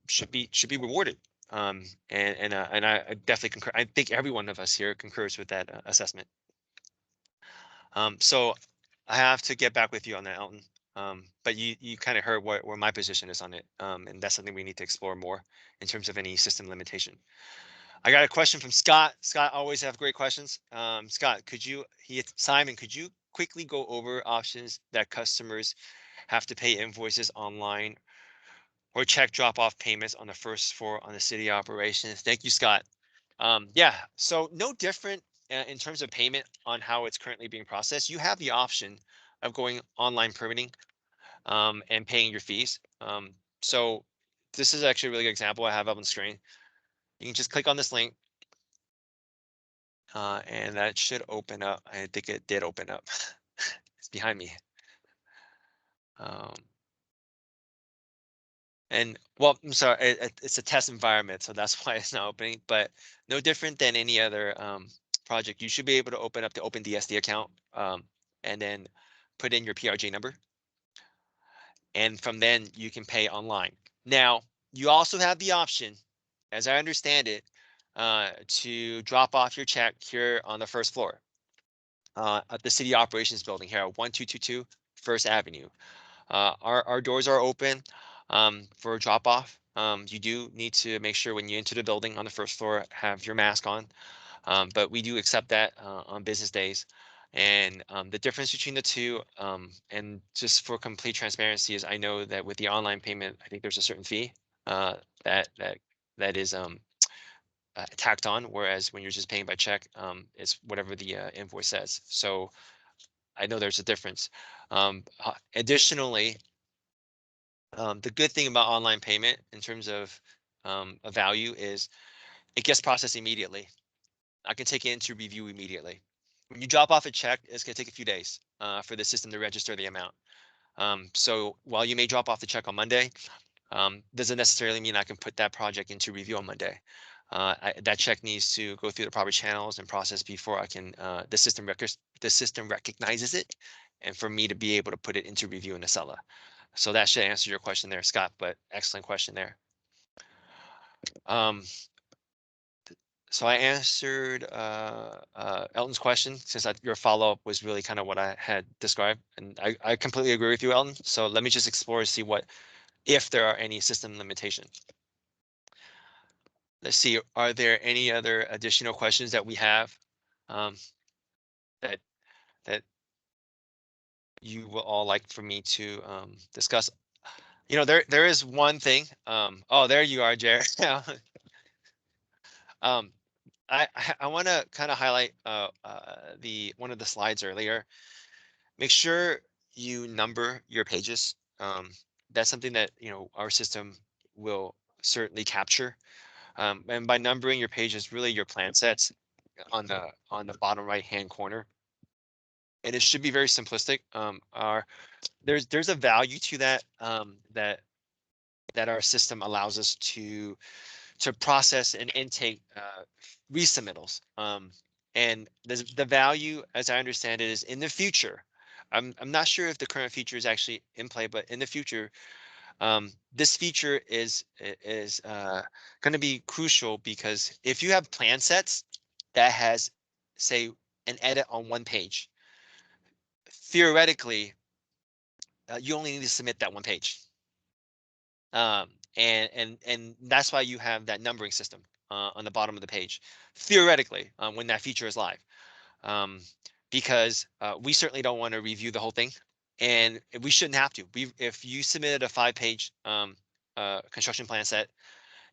should be rewarded. And I definitely concur. I think every one of us here concurs with that assessment. So I have to get back with you on that, Elton. But you kind of heard where my position is on it, and that's something we need to explore more in terms of any system limitation. I got a question from Scott. Scott always have great questions. Scott, Simon, could you quickly go over options that customers have to pay invoices online or check drop-off payments on the first floor on the city operations? Thank you, Scott. Yeah, so no different in terms of payment on how it's currently being processed. You have the option of going online permitting and paying your fees. So this is actually a really good example I have up on the screen. You can just click on this link and that should open up. I think it did open up. It's behind me. And well, I'm sorry, it's a test environment, so that's why it's not opening, but no different than any other project. You should be able to open up the OpenDSD account and then put in your PRJ number. And from then you can pay online. Now, you also have the option, as I understand it, to drop off your check here on the first floor at the city operations building here at 1222 First Avenue. Our doors are open for drop off. You do need to make sure when you enter the building on the first floor, have your mask on. But we do accept that on business days. And the difference between the two, and just for complete transparency, is I know that with the online payment, I think there's a certain fee that is tacked on, whereas when you're just paying by check, it's whatever the invoice says. So I know there's a difference. Additionally, the good thing about online payment in terms of a value is it gets processed immediately. I can take it into review immediately. When you drop off a check, it's going to take a few days for the system to register the amount. So while you may drop off the check on Monday, doesn't necessarily mean I can put that project into review on Monday. That check needs to go through the proper channels and process before I can. The system recognizes it, and for me to be able to put it into review in Accela. So that should answer your question there, Scott. But excellent question there. So I answered Elton's question, since your follow-up was really kind of what I had described, and I completely agree with you, Elton. So let me just explore and see what, if there are any system limitations. Let's see, are there any other additional questions that we have that that you will all like for me to discuss? You know, there is one thing. Oh, there you are, Jared. um, I want to kind of highlight the one of the slides earlier. Make sure you number your pages. That's something that, you know, our system will certainly capture. And by numbering your pages, really your plan sets on the bottom right hand corner. And it should be very simplistic. There's a value to that that our system allows us to process and intake resubmittals. And the value, as I understand it, is in the future. I'm not sure if the current feature is actually in play, but in the future, this feature is going to be crucial, because if you have plan sets that has, say, an edit on one page, theoretically, you only need to submit that one page. And that's why you have that numbering system on the bottom of the page, theoretically, when that feature is live. Um, because we certainly don't want to review the whole thing, and we shouldn't have to. If you submitted a 5-page construction plan set,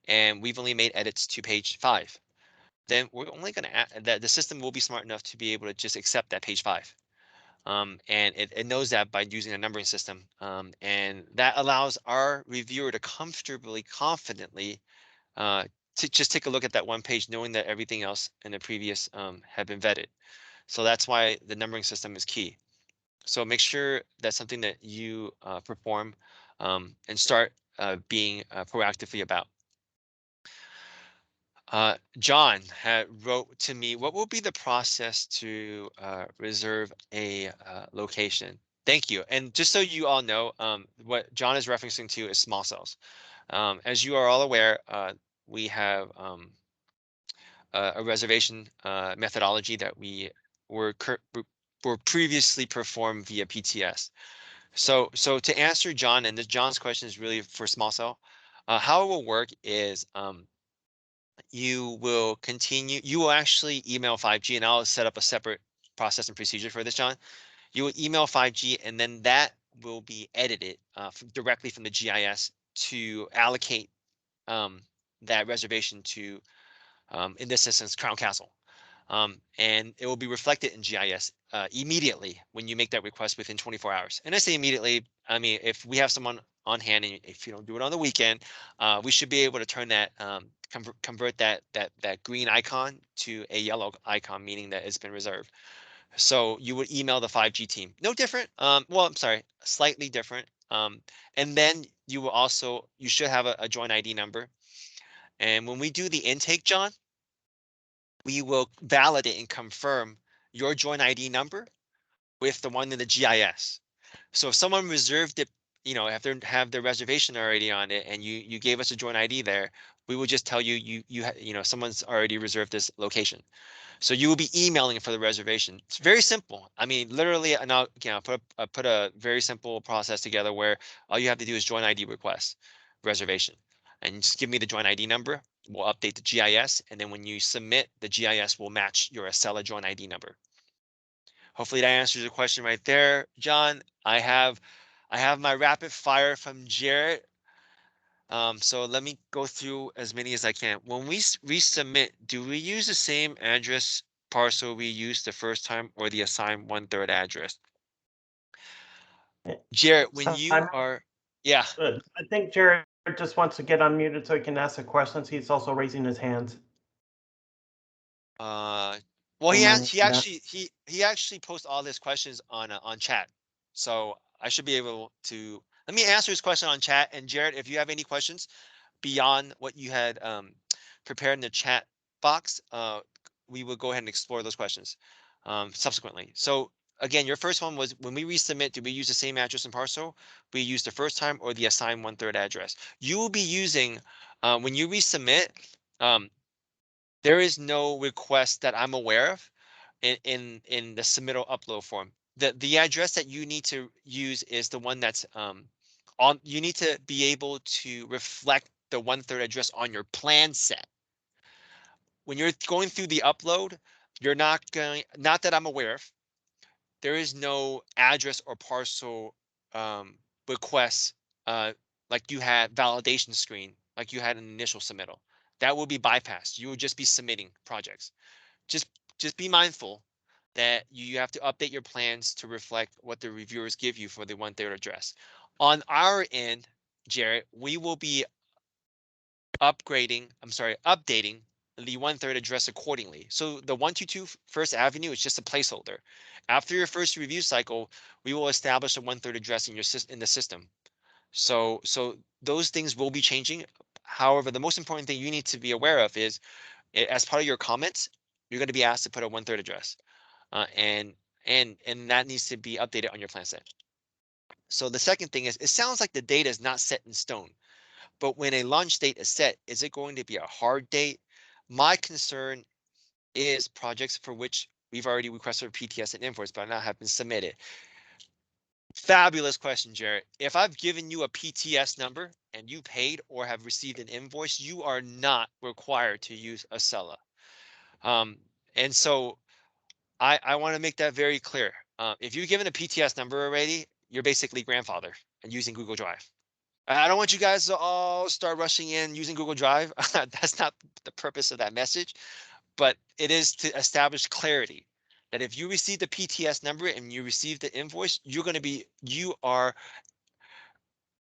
and we've only made edits to page 5, then we're only going to add that the system will be smart enough to be able to just accept that page 5. And it knows that by using a numbering system. And that allows our reviewer to comfortably, confidently to just take a look at that one page, knowing that everything else in the previous have been vetted. So that's why the numbering system is key. So make sure that's something that you perform and start being proactively about. John wrote to me, what will be the process to reserve a location? Thank you. And just so you all know, what John is referencing to is small cells. As you are all aware, we have a reservation methodology that we were previously performed via PTS. So to answer John, and John's question is really for small cell, how it will work is you will actually email 5G, and I'll set up a separate process and procedure for this, John. You will email 5G, and then that will be edited directly from the GIS to allocate that reservation to, in this instance, Crown Castle. And it will be reflected in GIS immediately when you make that request within 24 hours. And I say immediately, I mean, if we have someone on hand, and if you don't do it on the weekend, we should be able to turn that, convert that green icon to a yellow icon, meaning that it's been reserved. So you would email the 5G team. No different. Well, I'm sorry, slightly different. And then you should have a joint ID number. And when we do the intake, John, we will validate and confirm your joint ID number with the one in the GIS. So if someone reserved it, you know, have their reservation already on it, and you gave us a joint ID there, we will just tell you someone's already reserved this location. So you will be emailing for the reservation. It's very simple. I mean, literally, and I'll put a very simple process together where all you have to do is joint ID request reservation, and just give me the joint ID number. We'll update the GIS, and then when you submit, the GIS will match your Accela joint ID number. Hopefully that answers the question right there, John. I have my rapid fire from Jarrett. So let me go through as many as I can. When we resubmit, do we use the same address parcel we used the first time, or the assigned 1/3 address? Jarrett, when you are, yeah. I think Jared just wants to get unmuted so he can ask the questions. He's also raising his hand. Well, Don't mind that. he actually posts all his questions on chat, so I should be able to. Let me answer his question on chat. And Jared, if you have any questions beyond what you had prepared in the chat box, we will go ahead and explore those questions subsequently. So again, your first one was, when we resubmit, do we use the same address and parcel we used the first time, or the assigned 1/3 address? You will be using, when you resubmit, There is no request that I'm aware of in the submittal upload form. The address that you need to use is the one that's on. You need to be able to reflect the 1/3 address on your plan set. When you're going through the upload, you're not going. Not that I'm aware of. There is no address or parcel requests like you had validation screen, like you had an initial submittal. That will be bypassed. You will just be submitting projects. Just just be mindful that you have to update your plans to reflect what the reviewers give you for the 1/3 address. On our end, Jarrett, we will be updating the 1/3 address accordingly. So the 122 First Avenue is just a placeholder. After your first review cycle, we will establish a 1/3 address in the system. So those things will be changing. However, the most important thing you need to be aware of is as part of your comments, you're going to be asked to put a 1/3 address, and that needs to be updated on your plan set. So the second thing is, it sounds like the data is not set in stone. But when a launch date is set, is it going to be a hard date? My concern is projects for which we've already requested a PTS and invoice, but not have been submitted. Fabulous question, Jarrett. If I've given you a PTS number and you paid or have received an invoice, you are not required to use Accela. And so I want to make that very clear. If you're given a PTS number already, you're basically grandfather and using Google Drive. I don't want you guys to all start rushing in using Google Drive. That's not the purpose of that message, but it is to establish clarity that if you receive the PTS number and you receive the invoice, you are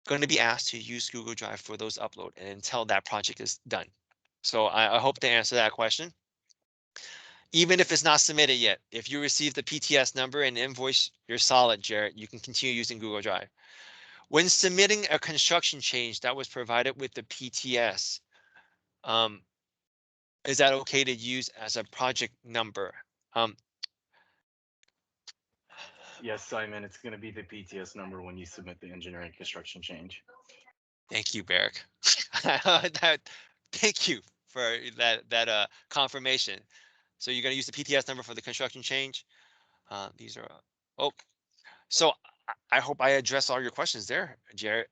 going to be asked to use Google Drive for those upload and until that project is done. So I hope to answer that question. Even if it's not submitted yet, if you receive the PTS number and invoice, you're solid, Jarrett. You can continue using Google Drive. When submitting a construction change that was provided with the PTS, is that okay to use as a project number? Yes, Simon, it's going to be the PTS number when you submit the engineering construction change. Thank you, Barrick. Thank you for that confirmation. So you're going to use the PTS number for the construction change. These are so I hope I address all your questions there, Jarrett.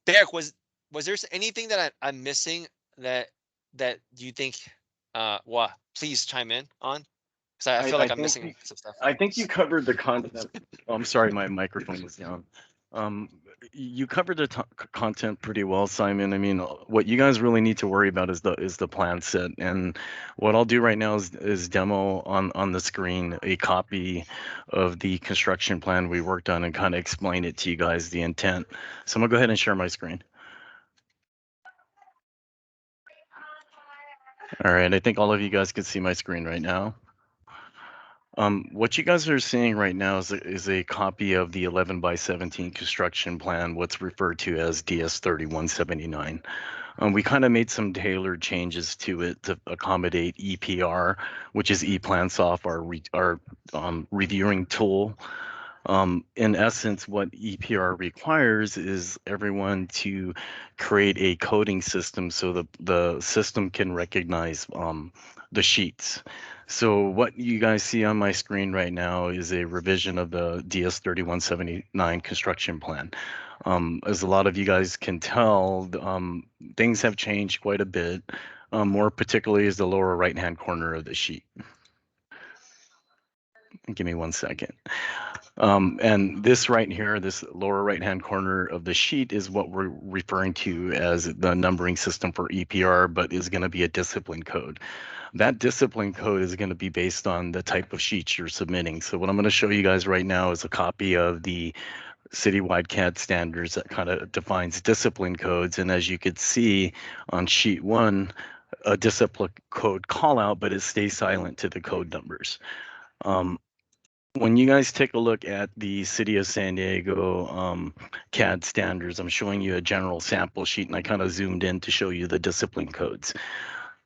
Barrick, was there anything that I'm missing that you think? What? Please chime in on, because I feel like I'm missing some stuff. I think you covered the content. Oh, I'm sorry, my microphone was down. You covered the content pretty well, Simon. I mean, what you guys really need to worry about is the plan set. And what I'll do right now is demo on the screen a copy of the construction plan we worked on and kind of explain it to you guys, the intent. So I'm gonna go ahead and share my screen. All right, I think all of you guys can see my screen right now. What you guys are seeing right now is a copy of the 11/17 construction plan, what's referred to as DS 3179. We kind of made some tailored changes to it to accommodate EPR, which is ePlansoft, our reviewing tool. In essence, what EPR requires is everyone to create a coding system so the system can recognize the sheets. So what you guys see on my screen right now is a revision of the DS 3179 construction plan. As a lot of you guys can tell, things have changed quite a bit, more particularly is the lower right-hand corner of the sheet. Give me 1 second. And this right here, this lower right-hand corner of the sheet is what we're referring to as the numbering system for EPR, but is going to be a discipline code. That discipline code is going to be based on the type of sheets you're submitting. So what I'm going to show you guys right now is a copy of the citywide CAD standards that kind of defines discipline codes. And as you could see on sheet 1, a discipline code call out, but it stays silent to the code numbers. When you guys take a look at the City of San Diego CAD standards, I'm showing you a general sample sheet, and I kind of zoomed in to show you the discipline codes.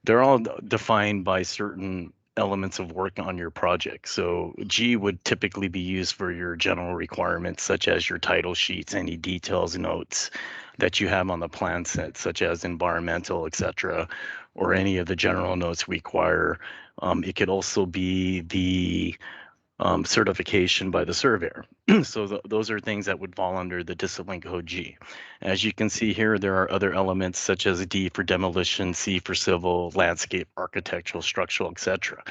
They're all defined by certain elements of work on your project. So G would typically be used for your general requirements, such as your title sheets, any details, notes that you have on the plan set, such as environmental, etc., or any of the general notes require. It could also be the certification by the surveyor. So those are things that would fall under the discipline code G. As you can see here, there are other elements such as D for demolition, C for civil, landscape, architectural, structural, etc.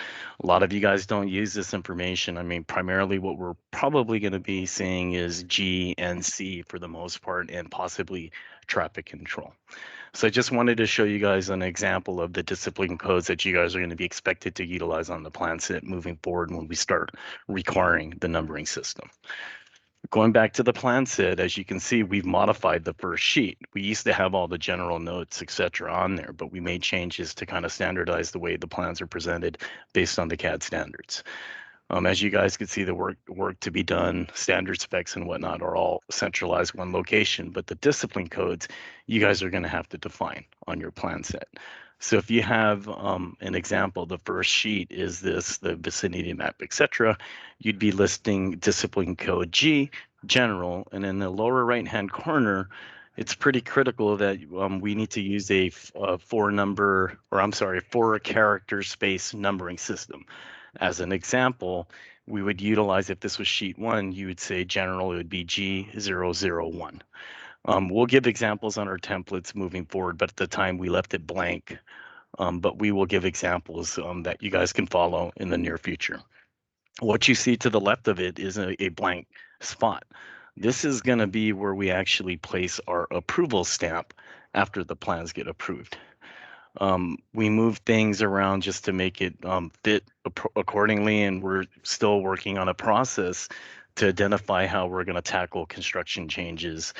A lot of you guys don't use this information. I mean, primarily what we're probably going to be seeing is G and C for the most part, and possibly traffic control. So I just wanted to show you guys an example of the discipline codes that you guys are going to be expected to utilize on the plan set moving forward when we start requiring the numbering system. Going back to the plan set, as you can see, we've modified the first sheet. We used to have all the general notes, etc., on there, but we made changes to kind of standardize the way the plans are presented based on the CAD standards. As you guys can see, the work to be done, standard specs and whatnot are all centralized one location, but the discipline codes you guys are going to have to define on your plan set. So if you have an example, the first sheet is this, the vicinity map, etc., you'd be listing discipline code G, general, and in the lower right-hand corner, it's pretty critical that we need to use a four character space numbering system. As an example, we would utilize, if this was sheet 1, you would say general, it would be G001. We'll give examples on our templates moving forward, but at the time we left it blank. But we will give examples that you guys can follow in the near future. What you see to the left of it is a blank spot. This is going to be where we actually place our approval stamp after the plans get approved. We move things around just to make it fit accordingly, and we're still working on a process to identify how we're going to tackle construction changes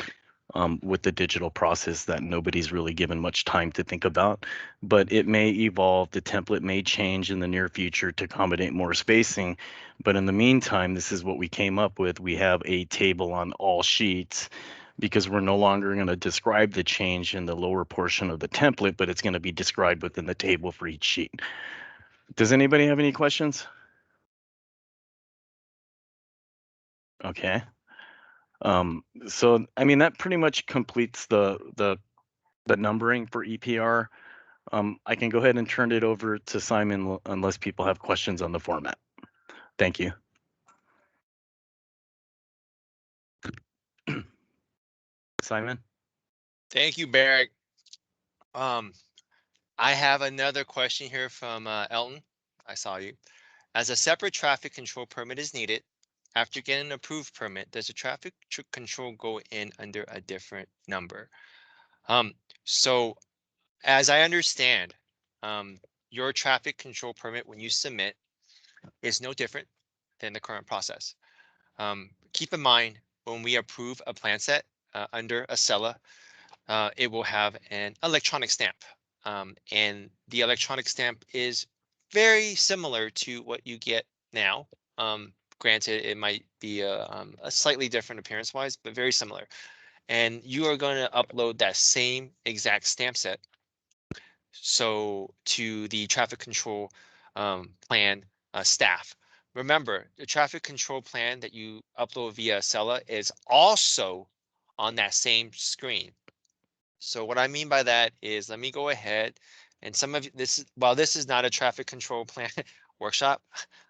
with the digital process that nobody's really given much time to think about. But it may evolve, the template may change in the near future to accommodate more spacing. But in the meantime, this is what we came up with. We have a table on all sheets, because we're no longer going to describe the change in the lower portion of the template, but it's going to be described within the table for each sheet. Does anybody have any questions? Okay. So I mean, that pretty much completes the numbering for EPR. I can go ahead and turn it over to Simon unless people have questions on the format. Thank you. Simon? Thank you, Barrick. I have another question here from Elton. I saw you. As a separate traffic control permit is needed, after getting an approved permit, does the traffic control go in under a different number? So as I understand, your traffic control permit when you submit is no different than the current process. Keep in mind, when we approve a plan set under Accela, it will have an electronic stamp. And the electronic stamp is very similar to what you get now. Granted, it might be a slightly different appearance-wise, but very similar. And you are going to upload that same exact stamp set to the traffic control plan staff. Remember, the traffic control plan that you upload via Accela is also on that same screen. So what I mean by that is, let me go ahead and while this is not a traffic control plan workshop,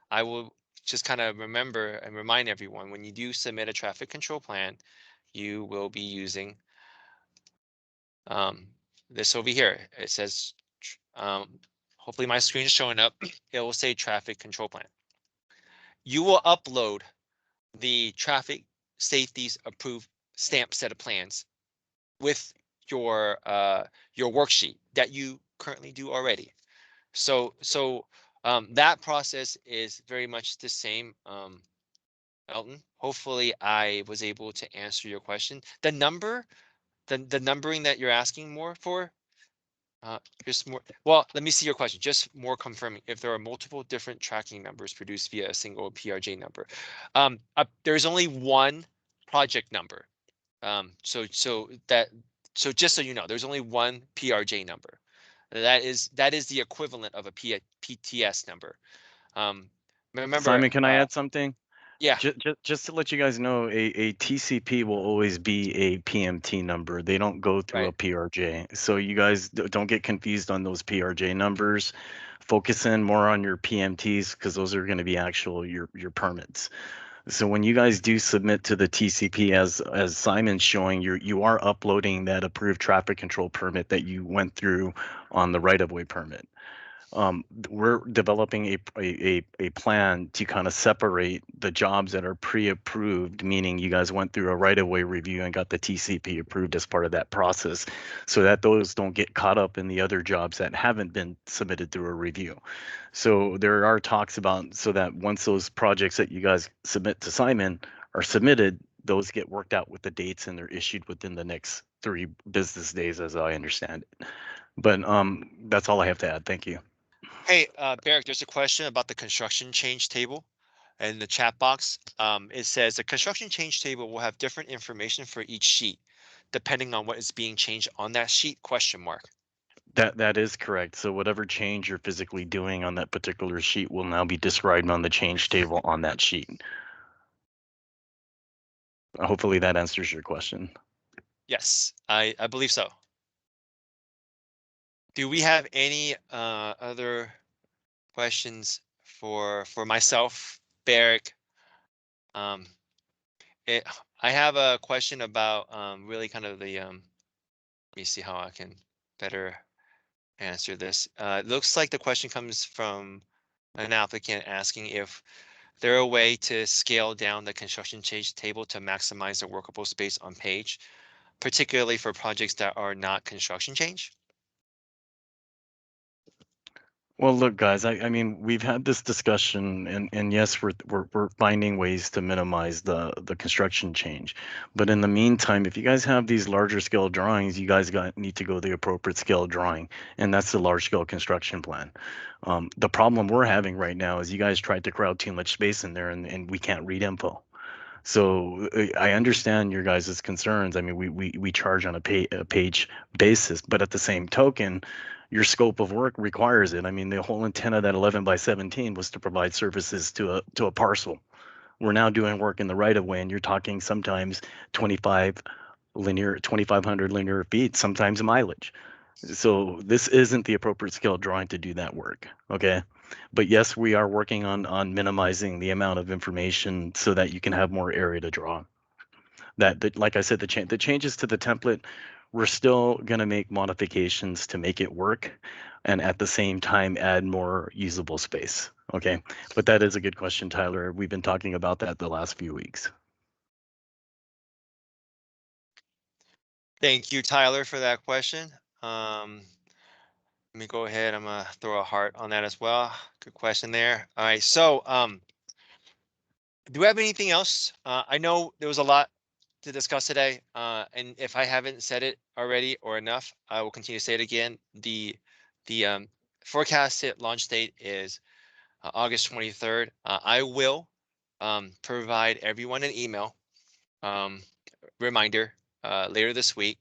I will just kind of remember and remind everyone, when you do submit a traffic control plan, you will be using this over here. It says, hopefully my screen is showing up. It will say traffic control plan. You will upload the traffic safety's approved stamp set of plans with your worksheet that you currently do already. So that process is very much the same. Elton, hopefully I was able to answer your question. The numbering that you're asking more for, just more. Well, let me see your question. Just more confirming if there are multiple different tracking numbers produced via a single PRJ number. There's only one project number. So just so you know, there's only one PRJ number. That is the equivalent of a PTS number. Remember, Simon, can I add something? yeah, Just to let you guys know, a TCP will always be a PMT number. They don't go through a right. PRJ. So you guys don't get confused on those PRJ numbers. Focus in more on your PMTs because those are going to be actual your permits. So when you guys do submit to the TCP, as Simon's showing, you are uploading that approved traffic control permit that you went through on the right-of-way permit. We're developing a plan to kind of separate the jobs that are pre-approved, meaning you guys went through a right-of-way review and got the TCP approved as part of that process, so that those don't get caught up in the other jobs that haven't been submitted through a review. So there are talks about so that once those projects that you guys submit to Simon are submitted, those get worked out with the dates and they're issued within the next 3 business days, as I understand it. But that's all I have to add. Thank you. Hey, Barrick, there's a question about the construction change table in the chat box. It says the construction change table will have different information for each sheet, depending on what is being changed on that sheet, question mark. That is correct. So whatever change you're physically doing on that particular sheet will now be described on the change table on that sheet. Hopefully that answers your question. Yes, I believe so. Do we have any other questions for myself, Barrick? Um, I have a question about really kind of the let me see how I can better answer this. It looks like the question comes from an applicant asking if there a way to scale down the construction change table to maximize the workable space on page, particularly for projects that are not construction change? Well, look, guys, I mean, we've had this discussion, and yes, we're finding ways to minimize the construction change. But in the meantime, if you guys have these larger scale drawings, you guys need to go the appropriate scale drawing, and that's the large scale construction plan. The problem we're having right now is you guys tried to crowd too much space in there, and we can't read info. So I understand your guys' concerns. I mean, we charge on a page basis, but at the same token, your scope of work requires it. I mean, the whole intent of that 11 by 17 was to provide services to a parcel. We're now doing work in the right of way, and you're talking sometimes 2,500 linear feet, sometimes mileage. So this isn't the appropriate scale drawing to do that work. Okay. But yes, we are working on minimizing the amount of information so that you can have more area to draw. That like I said, the changes to the template, we're still going to make modifications to make it work and at the same time add more usable space. Okay. But that is a good question, Tyler. We've been talking about that the last few weeks. Thank you, Tyler, for that question. Let me go ahead. I'm gonna throw a heart on that as well. Good question there. All right, so do we have anything else? I know there was a lot to discuss today, and if I haven't said it already or enough, I will continue to say it again. The forecasted launch date is August 23rd. I will provide everyone an email reminder later this week.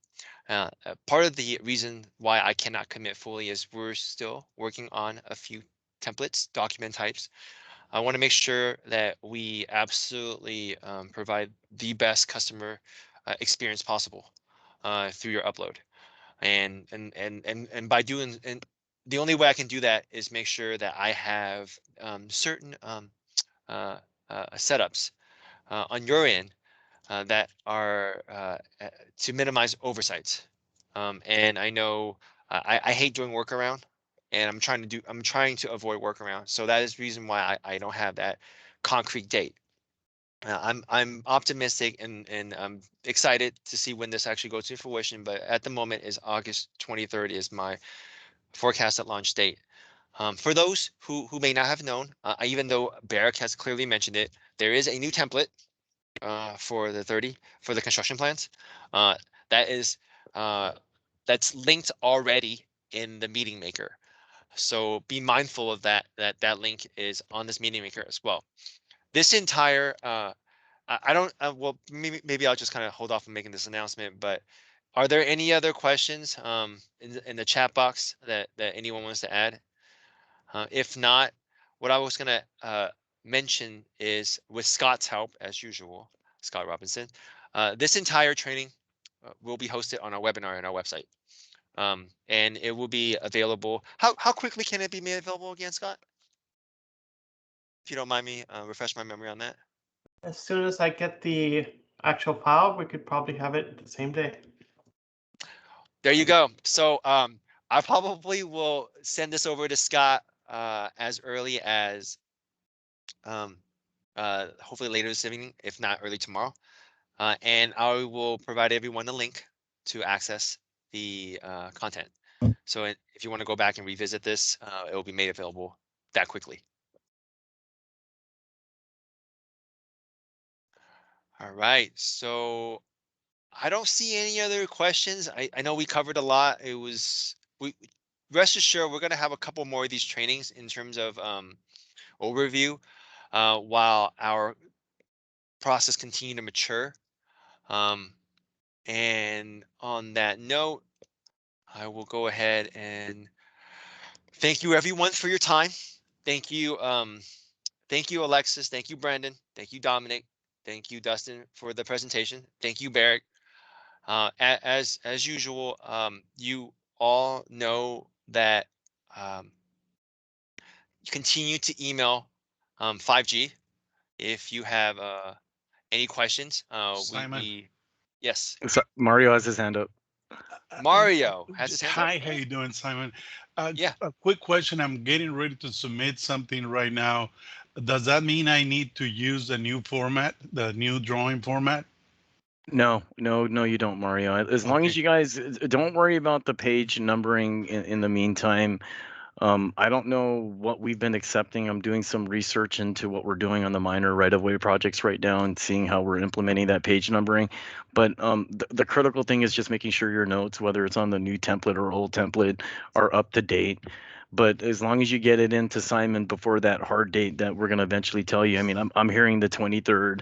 Part of the reason why I cannot commit fully is we're still working on a few templates, document types. I want to make sure that we absolutely provide the best customer experience possible through your upload. And by doing, and the only way I can do that is make sure that I have certain setups on your end that are to minimize oversights. And I know I hate doing workaround, and I'm trying to avoid workaround. So that is the reason why I don't have that concrete date. I'm optimistic and I'm excited to see when this actually goes to fruition. But at the moment, is August 23rd is my forecasted launch date. For those who may not have known, even though Barrick has clearly mentioned it, there is a new template for the 30 for the construction plans. Uh, that is that's linked already in the meeting maker. So be mindful of that. That link is on this meeting maker as well. This entire I don't well maybe I'll just kind of hold off on making this announcement. But are there any other questions in the chat box that anyone wants to add? If not, what I was gonna mention is, with Scott's help, as usual, Scott Robinson, this entire training will be hosted on our webinar on our website. And it will be available. How quickly can it be made available again, Scott? If you don't mind me refresh my memory on that. As soon as I get the actual file, we could probably have it the same day. There you go. So I probably will send this over to Scott as early as hopefully later this evening, if not early tomorrow. And I will provide everyone a link to access the content. So if you want to go back and revisit this, it will be made available that quickly. All right, so I don't see any other questions. I know we covered a lot. Rest assured, we're gonna have a couple more of these trainings in terms of overview while our process continue to mature. And on that note, I will go ahead and thank you everyone for your time. Thank you, Alexis. Thank you, Brandon. Thank you, Dominic. Thank you, Dustin, for the presentation. Thank you, Barrett. As usual, you all know that continue to email 5G if you have any questions. Simon. Yes, So Mario has his hand up. Mario has his hand up. Hi, how you doing, Simon? Yeah. A quick question. I'm getting ready to submit something right now. Does that mean I need to use the new format, the new drawing format? No, you don't, Mario. As long as Okay. you guys don't worry about the page numbering in the meantime. I don't know what we've been accepting. I'm doing some research into what we're doing on the minor right-of-way projects right now and seeing how we're implementing that page numbering. But the critical thing is just making sure your notes, whether it's on the new template or old template, are up to date. But as long as you get it into Simon before that hard date that we're going to eventually tell you, I mean, I'm hearing the 23rd.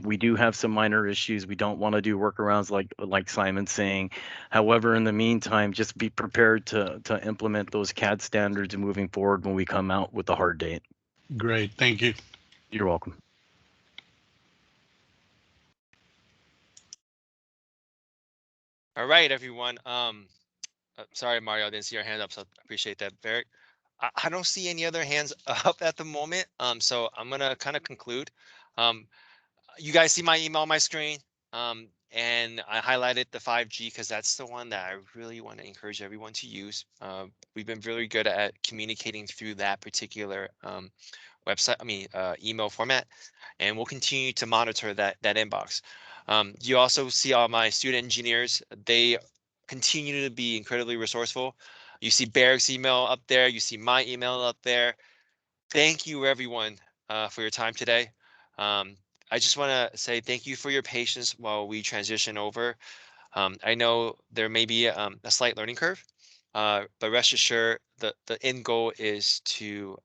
We do have some minor issues. We don't want to do workarounds like Simon's saying. However, in the meantime, just be prepared to implement those CAD standards moving forward when we come out with the hard date. Great. Thank you. You're welcome. All right, everyone. Sorry, Mario, I didn't see your hand up, so I appreciate that, Barrett. I don't see any other hands up at the moment. So I'm gonna kind of conclude. You guys see my email on my screen. And I highlighted the 5G because that's the one that I really want to encourage everyone to use. We've been really good at communicating through that particular email format, and we'll continue to monitor that inbox. You also see all my student engineers. They continue to be incredibly resourceful. You see Barrick's email up there. You see my email up there. Thank you, everyone, for your time today. I just want to say thank you for your patience while we transition over. I know there may be a slight learning curve, but rest assured the end goal is to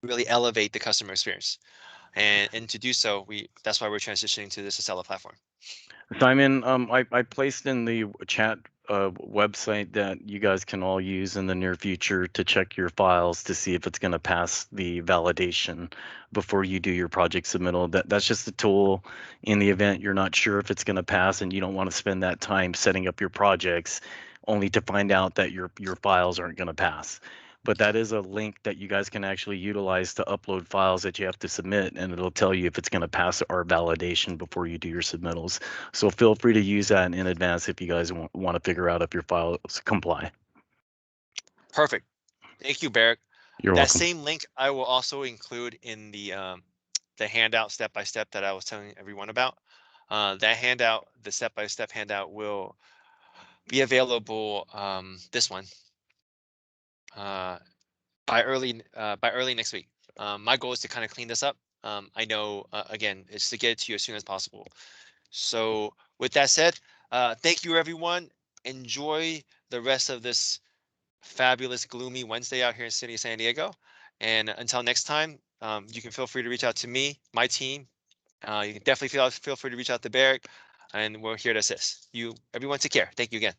really elevate the customer experience. And to do so, that's why we're transitioning to this Accela platform. Simon, I placed in the chat website that you guys can all use in the near future to check your files to see if it's going to pass the validation before you do your project submittal. That's just a tool in the event you're not sure if it's going to pass and you don't want to spend that time setting up your projects only to find out that your files aren't going to pass. But that is a link that you guys can actually utilize to upload files that you have to submit, and it'll tell you if it's going to pass our validation before you do your submittals. So feel free to use that in advance if you guys want to figure out if your files comply. Perfect. Thank you, Barrick. You're That welcome. same link I will also include in the handout step-by-step that I was telling everyone about. That handout, the step-by-step handout, will be available this one by early next week. My goal is to kind of clean this up. I know again, it's to get it to you as soon as possible. So with that said, thank you everyone. Enjoy the rest of this fabulous gloomy Wednesday out here in city of San Diego. And until next time, you can feel free to reach out to me, my team. You can definitely feel free to reach out to Barrick, and we're here to assist you. Everyone, take care. Thank you again.